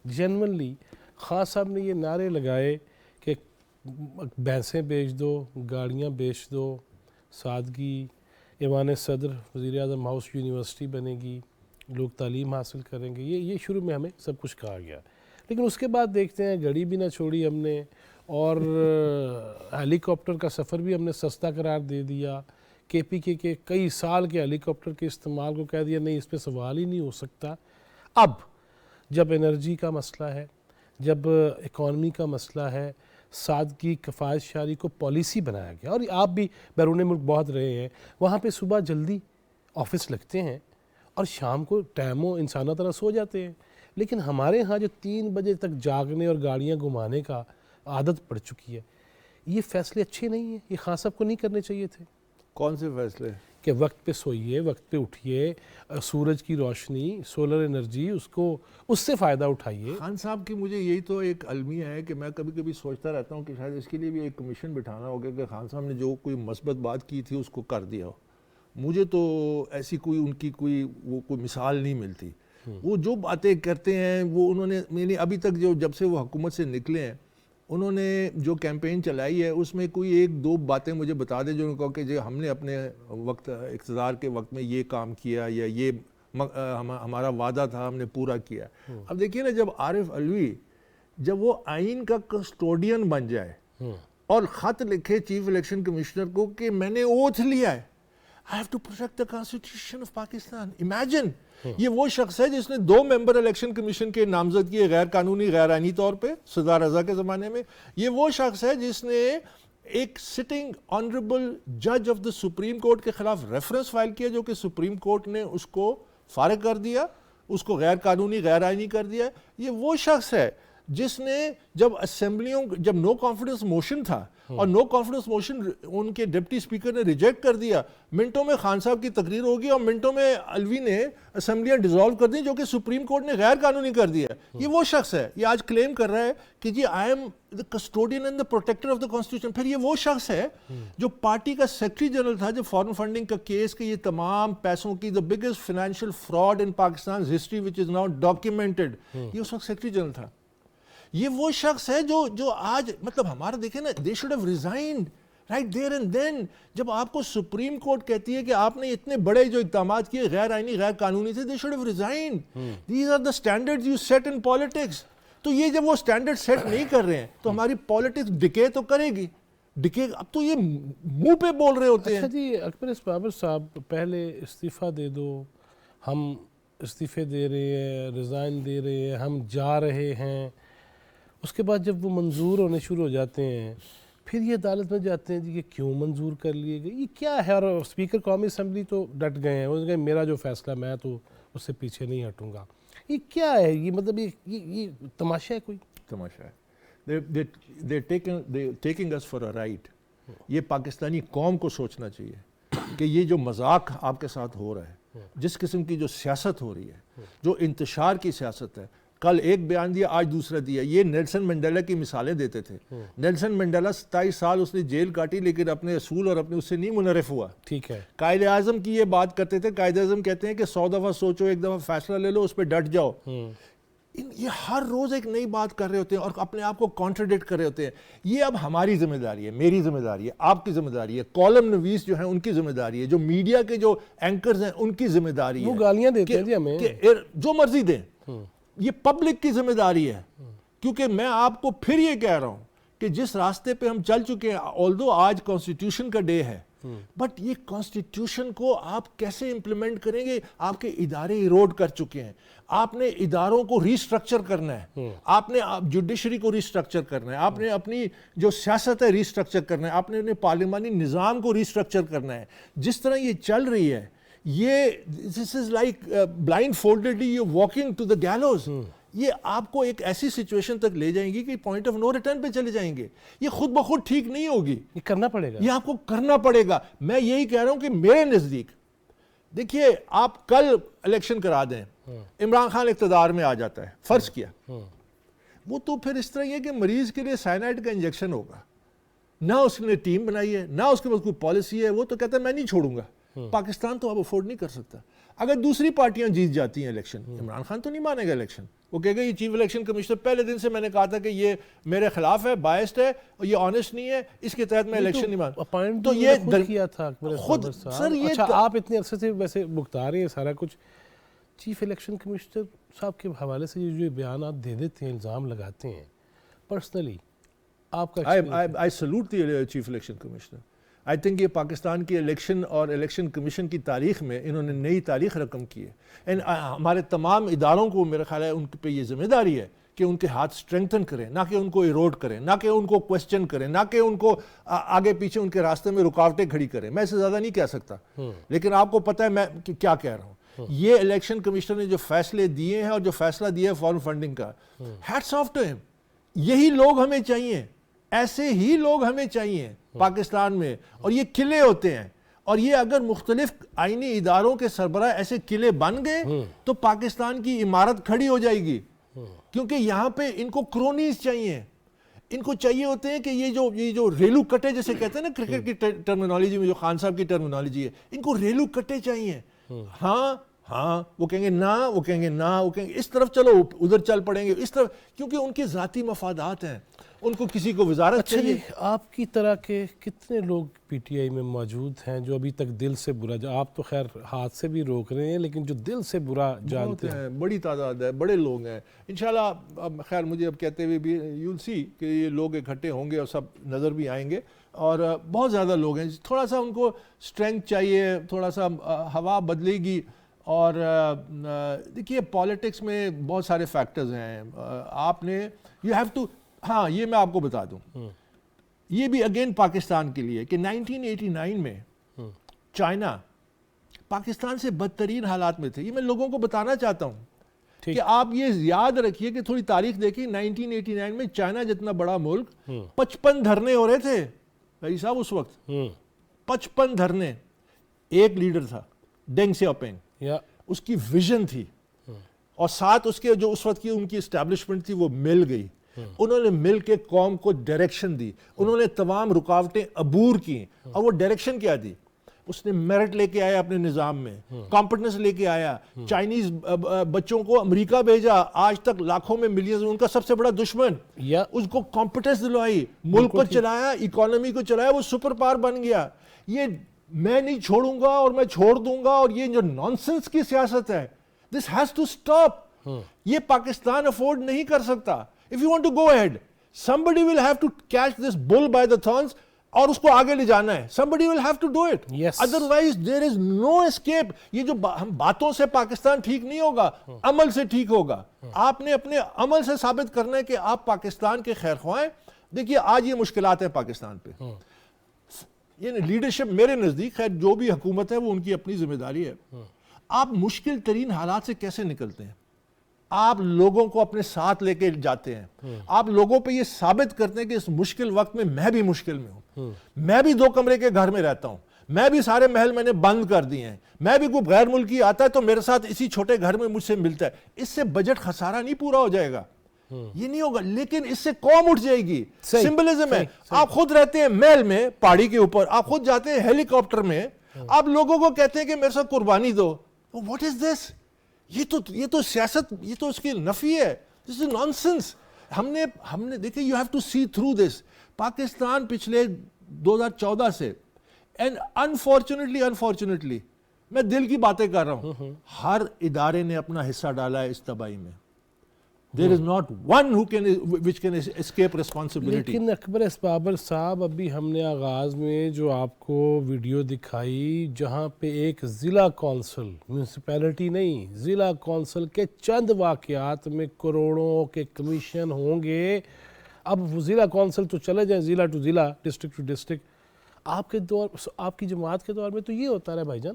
جنرلی خان صاحب نے یہ نعرے لگائے کہ بھینسیں بیچ دو, گاڑیاں بیچ دو, سادگی, ایوان صدر وزیر اعظم ہاؤس یونیورسٹی بنے گی, لوگ تعلیم حاصل کریں گے, یہ شروع میں ہمیں سب کچھ کہا گیا. لیکن اس کے بعد دیکھتے ہیں گھڑی بھی نہ چھوڑی ہم نے, اور ہیلی کاپٹر کا سفر بھی ہم نے سستا قرار دے دیا. کے پی کے کئی سال کے ہیلی کاپٹر کے استعمال کو کہہ دیا نہیں اس پہ سوال ہی نہیں ہو سکتا. اب جب انرجی کا مسئلہ ہے, جب اکانومی کا مسئلہ ہے, سادگی کفایت شعاری کو پالیسی بنایا گیا, اور آپ بھی بیرون ملک بہت رہے ہیں, وہاں پہ صبح جلدی آفس لگتے ہیں اور شام کو ٹائموں انسانوں طرح سو جاتے ہیں. لیکن ہمارے ہاں جو 3 بجے تک جاگنے اور گاڑیاں گھمانے کا عادت پڑ چکی ہے, یہ فیصلے اچھے نہیں ہیں, یہ خان صاحب کو نہیں کرنے چاہیے تھے. کون سے فیصلے؟ کہ وقت پہ سوئیے, وقت پہ اٹھیے, سورج کی روشنی, سولر انرجی, اس سے فائدہ اٹھائیے. خان صاحب کی مجھے یہی تو ایک المیہ ہے کہ میں کبھی کبھی سوچتا رہتا ہوں کہ شاید اس کے لیے بھی ایک کمیشن بٹھانا ہوگا کہ خان صاحب نے جو کوئی مثبت بات کی تھی اس کو کر دیا ہو. مجھے تو ایسی ان کی کوئی مثال نہیں ملتی. وہ جو باتیں کرتے ہیں وہ انہوں نے, میں نے ابھی تک جب سے وہ حکومت سے نکلے ہیں انہوں نے جو کیمپین چلائی ہے اس میں کوئی 1-2 باتیں مجھے بتا دیں جو انہوں نے کہا کہ جو ہم نے اپنے وقت اقتدار کے وقت میں یہ کام کیا یا یہ ہمارا وعدہ تھا ہم نے پورا کیا. اب دیکھیے نا, جب عارف علوی جب وہ آئین کا کسٹوڈین بن جائے اور خط لکھے چیف الیکشن کمشنر کو کہ میں نے اوتھ لیا ہے, I have to protect the constitution of Pakistan. Imagine یہ وہ شخص ہے جس نے 2 ممبر الیکشن کمیشن کے نامزد کیے غیر قانونی غیر آئینی طور پہ سدا رضا کے زمانے میں. یہ وہ شخص ہے جس نے ایک سٹنگ آنریبل جج آف دا سپریم کورٹ کے خلاف ریفرنس فائل کیا جو کہ سپریم کورٹ نے اس کو فارغ کر دیا, اس کو غیر قانونی غیر آئینی کر دیا. یہ وہ شخص ہے جس نے جب اسمبلیوں جب نو کانفیڈنس موشن تھا اور نو کانفیڈنس موشن ان کے ڈپٹی اسپیکر نے ریجیکٹ کر دیا, منٹوں میں خان صاحب کی تقریر ہوگی اور منٹوں میں الوی نے اسمبلیاں ڈیزالو کر دیں, جو کہ سپریم کورٹ نے غیر قانونی کر دیا. یہ وہ شخص ہے, یہ آج کلیم کر رہا ہے کہ جی I am the custodian and the protector of the constitution. پھر یہ وہ شخص ہے جو پارٹی کا سیکرٹری جنرل تھا جب فارن فنڈنگ کا کیس کہ یہ تمام پیسوں کی the biggest financial fraud in Pakistan history which is now documented, یہ اس وقت سیکرٹری جنرل تھا. یہ وہ شخص ہے جو آج مطلب ہمارا دیکھیں نا, they should have resigned right there and then. جب آپ کو سپریم کورٹ کہتی ہے کہ آپ نے اتنے بڑے جو اقدامات کیے غیر آئینی غیر قانونی تھے, they should have resigned. These are the standards you set in politics. تو یہ جب وہ اسٹینڈرڈ سیٹ نہیں کر رہے ہیں تو ہماری پالیٹکس ڈکے تو کرے گی. ڈکے اب تو یہ منہ پہ بول رہے ہوتے ہیں. اچھا جی اکبر بابر صاحب, پہلے استعفیٰ دے دو, ہم استعفے دے رہے ہیں, ریزائن دے رہے ہیں, ہم جا رہے ہیں. اس کے بعد جب وہ منظور ہونے شروع ہو جاتے ہیں پھر یہ عدالت میں جاتے ہیں جی کہ کیوں منظور کر لیے گئے, یہ کیا ہے؟ اور اسپیکر قومی اسمبلی تو ڈٹ گئے ہیں, وہ کہیں میرا جو فیصلہ میں تو اس سے پیچھے نہیں ہٹوں گا. یہ کیا ہے؟ یہ مطلب یہ تماشا ہے, کوئی تماشا ہے. they're taking us for a ride. یہ پاکستانی قوم کو سوچنا چاہیے کہ یہ جو مذاق آپ کے ساتھ ہو رہا ہے, جس قسم کی جو سیاست ہو رہی ہے, جو انتشار کی سیاست ہے, کل ایک بیان دیا آج دوسرا دیا. یہ نیلسن منڈیلا کی مثالیں دیتے تھے. نیلسن منڈیلا 27 سال اس نے جیل کاٹی لیکن اپنے اصول اور اپنے اس سے نہیں منحرف ہوا. ٹھیک ہے. قائد اعظم کی یہ بات کرتے تھے, قائد اعظم کہتے ہیں کہ 100 دفعہ سوچو, ایک دفعہ فیصلہ لے لو, اس پہ ڈٹ جاؤ. یہ ہر روز ایک نئی بات کر رہے ہوتے ہیں اور اپنے آپ کو کانٹرڈکٹ کر رہے ہوتے ہیں. یہ اب ہماری ذمہ داری ہے, میری ذمہ داری ہے, آپ کی ذمہ داری ہے, کالم نویس جو ہیں ان کی ذمہ داری ہے, جو میڈیا کے جو اینکرز ہیں ان کی ذمہ داری ہے. وہ گالیاں دیتے ہیں جی ہمیں, جو مرضی دیں, یہ پبلک کی ذمہ داری ہے. کیونکہ میں آپ کو پھر یہ کہہ رہا ہوں کہ جس راستے پہ ہم چل چکے ہیں, آلدو آج کانسٹیٹیوشن کا ڈے ہے, بٹ یہ کانسٹیٹیوشن کو آپ کیسے امپلیمنٹ کریں گے؟ آپ کے ادارے ایروڈ کر چکے ہیں. آپ نے اداروں کو ریسٹرکچر کرنا ہے, آپ نے جوڈیشری کو ریسٹرکچر کرنا ہے, آپ نے اپنی جو سیاست ہے ریسٹرکچر کرنا ہے, آپ نے اپنے پارلیمانی نظام کو ریسٹرکچر کرنا ہے. جس طرح یہ چل رہی ہے, یہ this is like blindfoldedly you walking to the gallows. یہ آپ کو ایک ایسی سچویشن تک لے جائیں گی کہ پوائنٹ آف نو ریٹرن پہ چلے جائیں گے. یہ خود بخود ٹھیک نہیں ہوگی, یہ کرنا پڑے گا, یہ آپ کو کرنا پڑے گا. میں یہی کہہ رہا ہوں کہ میرے نزدیک دیکھیے, آپ کل الیکشن کرا دیں, عمران خان اقتدار میں آ جاتا ہے, فرض کیا, وہ تو پھر اس طرح یہ کہ مریض کے لیے سائنائڈ کا انجیکشن ہوگا, نہ اس نے ٹیم بنائی ہے, نہ اس کے پاس کوئی پالیسی ہے, وہ تو کہتا ہے میں نہیں چھوڑوں گا. پاکستان تو اب افورڈ نہیں کر سکتا. اگر دوسری پارٹیاں جیت جاتی ہیں الیکشن, عمران خان تو نہیں مانے گا الیکشن. وہ کہے گا یہ چیف الیکشن کمشنر پہلے دن سے میں نے کہا تھا کہ یہ میرے خلاف ہے, بائسڈ ہے, اور یہ آنیسٹ نہیں ہے, اس کے تحت میں الیکشن نہیں مانتا. تو یہ کیا تھا خود سر, یہ اچھا آپ اتنے عرصے سے ویسے بھگتا رہے ہیں سارا کچھ, چیف الیکشن کمشنر صاحب کے حوالے سے یہ جو بیانات دے دیتے ہیں, الزام لگاتے ہیں, پرسنلی آپ کا I salute the chief election commissioner. I think یہ پاکستان کی الیکشن اور الیکشن کمیشن کی تاریخ میں انہوں نے نئی تاریخ رقم کی ہے. اینڈ ہمارے تمام اداروں کو میرا خیال ہے ان پہ یہ ذمہ داری ہے کہ ان کے ہاتھ اسٹرینگتھن کریں, نہ کہ ان کو ایروڈ کریں, نہ کہ ان کو کوسچن کریں, نہ کہ ان کو آگے پیچھے ان کے راستے میں رکاوٹیں کھڑی کریں. میں اسے زیادہ نہیں کہہ سکتا, لیکن آپ کو پتہ ہے میں کیا کہہ رہا ہوں. یہ الیکشن کمیشنر نے جو فیصلے دیے ہیں اور جو فیصلہ دیا ہے فارن فنڈنگ کا, ہیٹس آف ٹو ہم. یہی لوگ ہمیں چاہیے, ایسے ہی لوگ ہمیں چاہیے پاکستان میں, اور یہ قلعے ہوتے ہیں. اور یہ اگر مختلف آئینی اداروں کے سربراہ ایسے قلعے بن گئے تو پاکستان کی عمارت کھڑی ہو جائے گی. کیونکہ یہاں پہ ان کو کرونیز چاہیے, ان کو چاہیے ہوتے ہیں کہ یہ جو ریلو کٹے جیسے کہتے ہیں نا کرکٹ کی ٹرمینالوجی میں, جو خان صاحب کی ٹرمینالوجی ہے, ان کو ریلو کٹے چاہیے. ہاں وہ کہیں گے نہ, وہ کہیں گے نہ, وہ کہیں گے اس طرف چلو, ادھر چل پڑیں گے اس طرف, کیونکہ ان کے ذاتی مفادات ہیں, ان کو کسی کو وزارت چاہیے. آپ کی طرح کے کتنے لوگ پی ٹی آئی میں موجود ہیں جو ابھی تک دل سے برا, آپ تو خیر ہاتھ سے بھی روک رہے ہیں, لیکن جو دل سے برا جانتے ہیں؟ بڑی تعداد ہے, بڑے لوگ ہیں انشاءاللہ. اب خیر مجھے اب کہتے ہوئے بھی یو ول سی کہ یہ لوگ اکٹھے ہوں گے اور سب نظر بھی آئیں گے, اور بہت زیادہ لوگ ہیں. تھوڑا سا ان کو اسٹرینگتھ چاہیے, تھوڑا سا ہوا بدلے گی. اور دیکھیے پالیٹکس میں بہت سارے فیکٹرز ہیں, آپ نے یو ہیو ٹو, ہاں یہ میں آپ کو بتا دوں, یہ بھی اگین پاکستان کے لیے کہ 1989 میں چائنا پاکستان سے بدترین حالات میں تھے. یہ میں لوگوں کو بتانا چاہتا ہوں کہ آپ یہ یاد رکھیے کہ تھوڑی تاریخ دیکھیں 1989 میں چائنا جتنا بڑا ملک 55 دھرنے ہو رہے تھے بھائی صاحب اس وقت 55 دھرنے. ایک لیڈر تھا ڈینگ سیاؤپنگ, اس کی ویژن تھی اور ساتھ اس کے جو اس وقت کی ان کی اسٹیبلشمنٹ تھی وہ مل گئی. انہوں نے مل کے قوم کو ڈائریکشن دی, انہوں نے تمام رکاوٹیں عبور کی. اور وہ ڈائریکشن کیا دی؟ اس نے میرٹ لے کے آیا اپنے نظام میں, کمپٹنس لے کے آیا, چائنیز بچوں کو امریکہ بھیجا, آج تک لاکھوں میں ملینز, ان کا سب سے بڑا دشمن, اس کو کمپٹنس دلوائی, ملک کو چلایا, اکانومی کو چلایا, وہ سپر پاور بن گیا. یہ میں نہیں چھوڑوں گا اور میں چھوڑ دوں گا, اور یہ جو نانسنس کی سیاست ہے, this has to stop. یہ پاکستان افورڈ نہیں کر سکتا. If you want to go ahead, somebody will have to catch this bull by the thorns اور اس کو آگے لے جانا ہے. Somebody will have to do it. Otherwise there is no escape. یہ جو ہم باتوں سے پاکستان ٹھیک نہیں ہوگا, عمل سے ٹھیک ہوگا. آپ نے اپنے عمل سے ثابت کرنا ہے کہ آپ پاکستان کے خیر خواہ ہیں. دیکھیے آج یہ مشکلات ہیں پاکستان پہ. یہ لیڈرشپ میرے نزدیک, خیر جو بھی حکومت ہے وہ ان کی اپنی ذمہ داری ہے. آپ مشکل ترین حالات سے کیسے نکلتے ہیں؟ آپ لوگوں کو اپنے ساتھ لے کے جاتے ہیں, آپ لوگوں پہ یہ ثابت کرتے ہیں کہ اس مشکل وقت میں بھی مشکل میں ہوں, میں بھی 2 کمرے کے گھر میں رہتا ہوں, میں بھی سارے محل میں نے بند کر دیے ہیں, میں بھی کوئی غیر ملکی آتا ہے تو میرے ساتھ اسی چھوٹے گھر میں مجھ سے ملتا ہے. اس سے بجٹ خسارہ نہیں پورا ہو جائے گا, یہ نہیں ہوگا, لیکن اس سے قوم اٹھ جائے گی. سمبلزم ہے. آپ خود رہتے ہیں محل میں پہاڑی کے اوپر, آپ خود جاتے ہیں ہیلی کاپٹر میں, آپ لوگوں کو کہتے ہیں کہ میرے ساتھ قربانی دو. واٹ از دس؟ یہ تو سیاست, یہ تو اس کی نفی ہے. This is nonsense. ہم نے دیکھیں, you have to see through this. Pakistan پچھلے 2014 سے, اینڈ انفارچونیٹلی میں دل کی باتیں کر رہا ہوں, ہر ادارے نے اپنا حصہ ڈالا ہے اس تباہی میں. There is not one which can escape responsibility. لیکن اکبر اسبابر صاحب, ابھی ہم نے آغاز میں جو آپ کو ویڈیو دکھائی جہاں پہ ایک ضلع کونسل, میونسپیلٹی نہیں, ضلع کونسل کے چند واقعات میں کروڑوں کے کمیشن ہوں گے. اب وہ ضلع کونسل تو چلے جائیں, ضلع ٹو ضلع, ڈسٹرکٹ ٹو ڈسٹرکٹ. آپ کی جماعت کے دور میں تو یہ ہوتا رہا بھائی جان.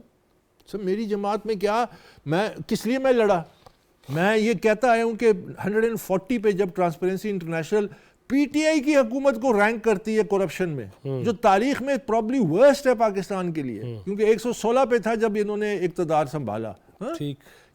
سر میری جماعت میں کیا, میں کس لیے میں لڑا, میں یہ کہتا آیا ہوں کہ 140 پہ جب transparency international P T I کی حکومت کو رینک کرتی ہے کرپشن میں, جو تاریخ میں پرابلی ورسٹ ہے پاکستان کے لیے, کیونکہ 116 پہ تھا جب انہوں نے اقتدار سنبھالا.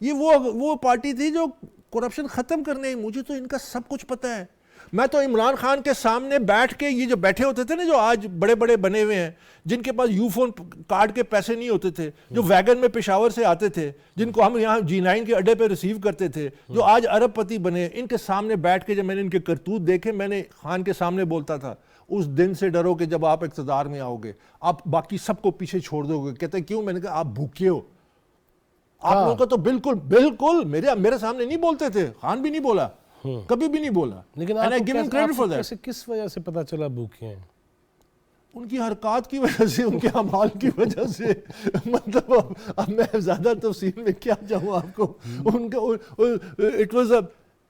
یہ وہ پارٹی تھی جو کرپشن ختم کرنے, مجھے تو ان کا سب کچھ پتہ ہے. میں تو عمران خان کے سامنے بیٹھ کے, یہ جو بیٹھے ہوتے تھے نا, جو آج بڑے بڑے بنے ہوئے ہیں, جن کے پاس یو فون کارڈ کے پیسے نہیں ہوتے تھے, جو ویگن میں پشاور سے آتے تھے, جن کو ہم یہاں G9 کے اڈے پہ ریسیو کرتے تھے, جو آج ارب پتی بنے, ان کے سامنے بیٹھ کے جب میں نے ان کے کرتوت دیکھے, میں نے خان کے سامنے بولتا تھا, اس دن سے ڈرو کہ جب آپ اقتدار میں آؤ گے آپ باقی سب کو پیچھے چھوڑ دو گے. کہتے ہیں کیوں؟ میں نے کہا آپ بھوکے ہو. آپ لوگوں کا تو بالکل میرے سامنے نہیں بولتے تھے, خان بھی نہیں بولا, کبھی بھی نہیں بولا. لیکن کس وجہ سے پتا چلا بھوکے ہیں؟ ان کی حرکات کی وجہ سے, ان کے اعمال کی وجہ سے. مطلب اب میں زیادہ تفصیل میں کیا جاؤں آپ کو. ان کا اٹ واز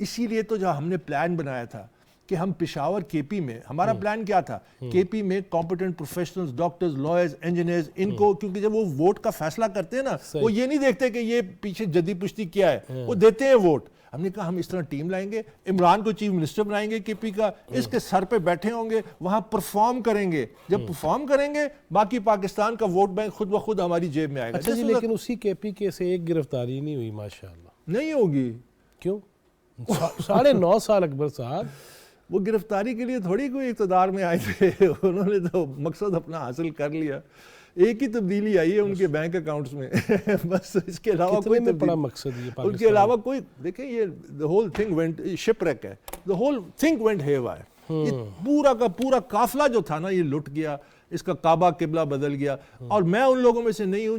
اسی لیے تو جو ہم نے پلان بنایا تھا کہ ہم پشاور کے پی میں, ہمارا پلان کیا تھا, کے پی میں competent professionals, doctors, lawyers, engineers, ان کو, کیونکہ جب وہ ووٹ کا فیصلہ کرتے ہیں نا, وہ یہ نہیں دیکھتے کہ یہ پیچھے جدی پشتی کیا ہے, وہ دیتے ہیں ووٹ. ہم نے کہا ہم اس طرح ٹیم لائیں گے, عمران کو چیف منسٹر بنائیں گے کے پی کا, اس کے سر پہ بیٹھے ہوں گے, وہاں پرفارم کریں گے. جب پرفارم کریں گے باقی پاکستان کا ووٹ بینک خود بخود ہماری جیب میں آئے گا. اچھا جی, لیکن اسی کے پی کے سے ایک گرفتاری نہیں ہوئی ماشاءاللہ. نہیں ہوگی. کیوں؟ 9.5 سال اکبر صاحب. وہ گرفتاری کے لیے تھوڑی کوئی اقتدار میں آئے تھے, انہوں نے تو مقصد اپنا حاصل کر لیا. ایک ہی تبدیلی آئی ہے ان کے بینک اکاؤنٹس میں, بس اس کے علاوہ کوئی بڑا مقصد یہ, ان کے علاوہ کوئی, دیکھیں یہ the whole thing went ship wreck ہے, the whole thing went haywire. یہ پورا کا پورا قافلہ جو تھا نا یہ لٹ گیا, اس کا کعبہ قبلہ بدل گیا. اور میں ان لوگوں میں سے نہیں ہوں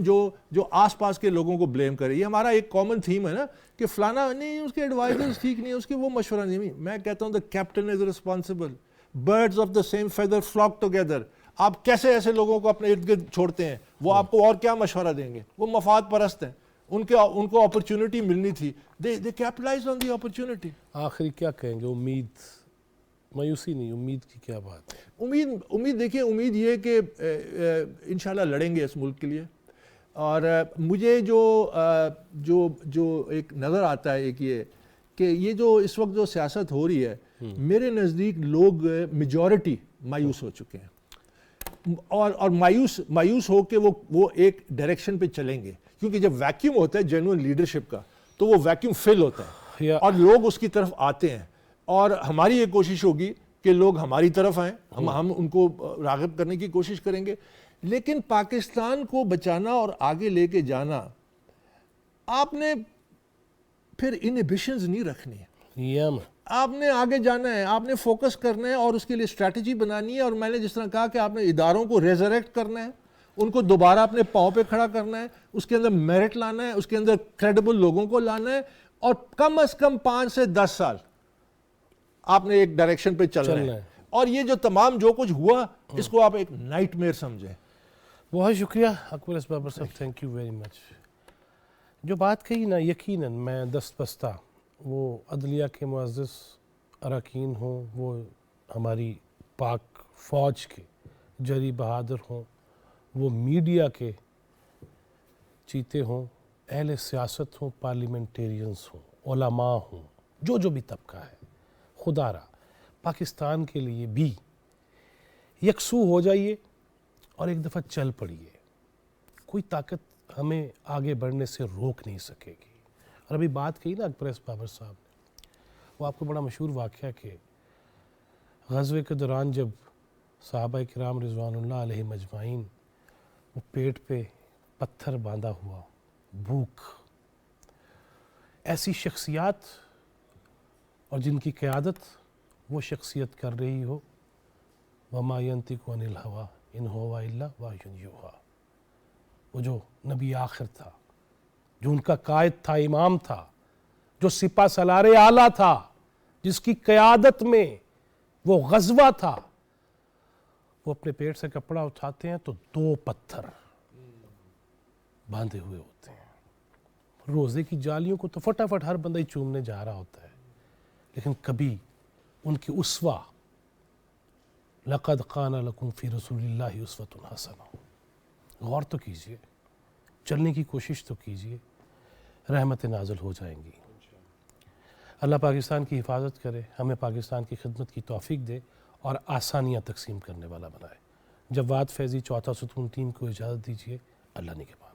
جو آس پاس کے لوگوں کو بلیم کرے. یہ ہمارا ایک کامن تھیم ہے نا کہ فلانا نہیں, اس کے ایڈوائزرز ٹھیک نہیں, اس کے وہ مشورہ نہیں. میں کہتا ہوں the captain is responsible. Birds of the same feather flock together. آپ کیسے ایسے لوگوں کو اپنے ارد گرد چھوڑتے ہیں؟ وہ آپ کو اور کیا مشورہ دیں گے؟ وہ مفاد پرست ہیں, ان کو اپرچونٹی ملنی تھی. they capitalized on the opportunity. آخری کیا کہیں گے؟ امید, مایوسی نہیں, امید کی کیا بات ہے؟ امید دیکھیں, امید یہ کہ انشاءاللہ لڑیں گے اس ملک کے لیے. اور مجھے جو ایک نظر آتا ہے ایک یہ کہ یہ جو اس وقت جو سیاست ہو رہی ہے میرے نزدیک لوگ میجورٹی مایوس ہو چکے ہیں اور مایوس ہو کے وہ ایک ڈائریکشن پہ چلیں گے، کیونکہ جب ویکیوم ہوتا ہے جینوئن لیڈرشپ کا تو وہ ویکیوم فل ہوتا ہے اور لوگ اس کی طرف آتے ہیں، اور ہماری یہ کوشش ہوگی کہ لوگ ہماری طرف آئیں، ہم ان کو راغب کرنے کی کوشش کریں گے. لیکن پاکستان کو بچانا اور آگے لے کے جانا، آپ نے پھر انہیبیشنز نہیں رکھنی ہے، آپ نے آگے جانا ہے، آپ نے فوکس کرنا ہے اور اس کے لیے اسٹریٹجی بنانی ہے. اور میں نے جس طرح کہا کہ آپ نے اداروں کو ریزریکٹ کرنا ہے، ان کو دوبارہ اپنے پاؤں پہ کھڑا کرنا ہے، اس کے اندر میرٹ لانا ہے، اس کے اندر کریڈیبل لوگوں کو لانا ہے، اور کم از کم 5 سے 10 سال آپ نے ایک ڈائریکشن پہ چلنا ہے. اور یہ جو تمام جو کچھ ہوا اس کو آپ ایک نائٹ میئر سمجھیں. بہت شکریہ اکبر اس بابر صاحب، تھینک یو ویری مچ. جو بات کہی نا، یقیناً میں دست بستہ، وہ عدلیہ کے معزز اراکین ہوں، وہ ہماری پاک فوج کے جری بہادر ہوں، وہ میڈیا کے چیتے ہوں، اہل سیاست ہوں، پارلیمنٹیرینز ہوں، علماء ہوں، جو بھی طبقہ ہے، خدا را پاکستان کے لیے بھی یکسو ہو جائیے اور ایک دفعہ چل پڑیے. کوئی طاقت ہمیں آگے بڑھنے سے روک نہیں سکے گی. اور ابھی بات کہی نا اکبر اس بابر صاحب نے، وہ آپ کو بڑا مشہور واقعہ کہ غزوے کے دوران جب صحابہ کرام رضوان اللہ علیہ مجمعین، وہ پیٹ پہ پتھر باندھا ہوا، بھوک، ایسی شخصیات اور جن کی قیادت وہ شخصیت کر رہی ہو، وَمَا يَنْطِقُ عَنِ الْهَوَىٰ إِنْ هُوَ إِلَّا وَحْيٌ يُوحَىٰ، وہ جو نبی آخر تھا، جو ان کا قائد تھا، امام تھا، جو سپہ سالار اعلیٰ تھا، جس کی قیادت میں وہ غزوہ تھا، وہ اپنے پیٹ سے کپڑا اٹھاتے ہیں تو 2 پتھر باندھے ہوئے ہوتے ہیں. روزے کی جالیوں کو تو فٹافٹ ہر بندہ ہی چومنے جا رہا ہوتا ہے، لیکن کبھی ان کی اسوہ لَقَدْ قَانَ لَكُمْ فِي رَسُولِ اللَّهِ أُسْوَةٌ حَسَنَةٌ، غور تو کیجئے، چلنے کی کوشش تو کیجئے، رحمت نازل ہو جائیں گی. اللہ پاکستان کی حفاظت کرے، ہمیں پاکستان کی خدمت کی توفیق دے اور آسانیاں تقسیم کرنے والا بنائے. جواد فیضی، چوتھا ستون ٹیم کو اجازت دیجئے. اللہ نگہبان.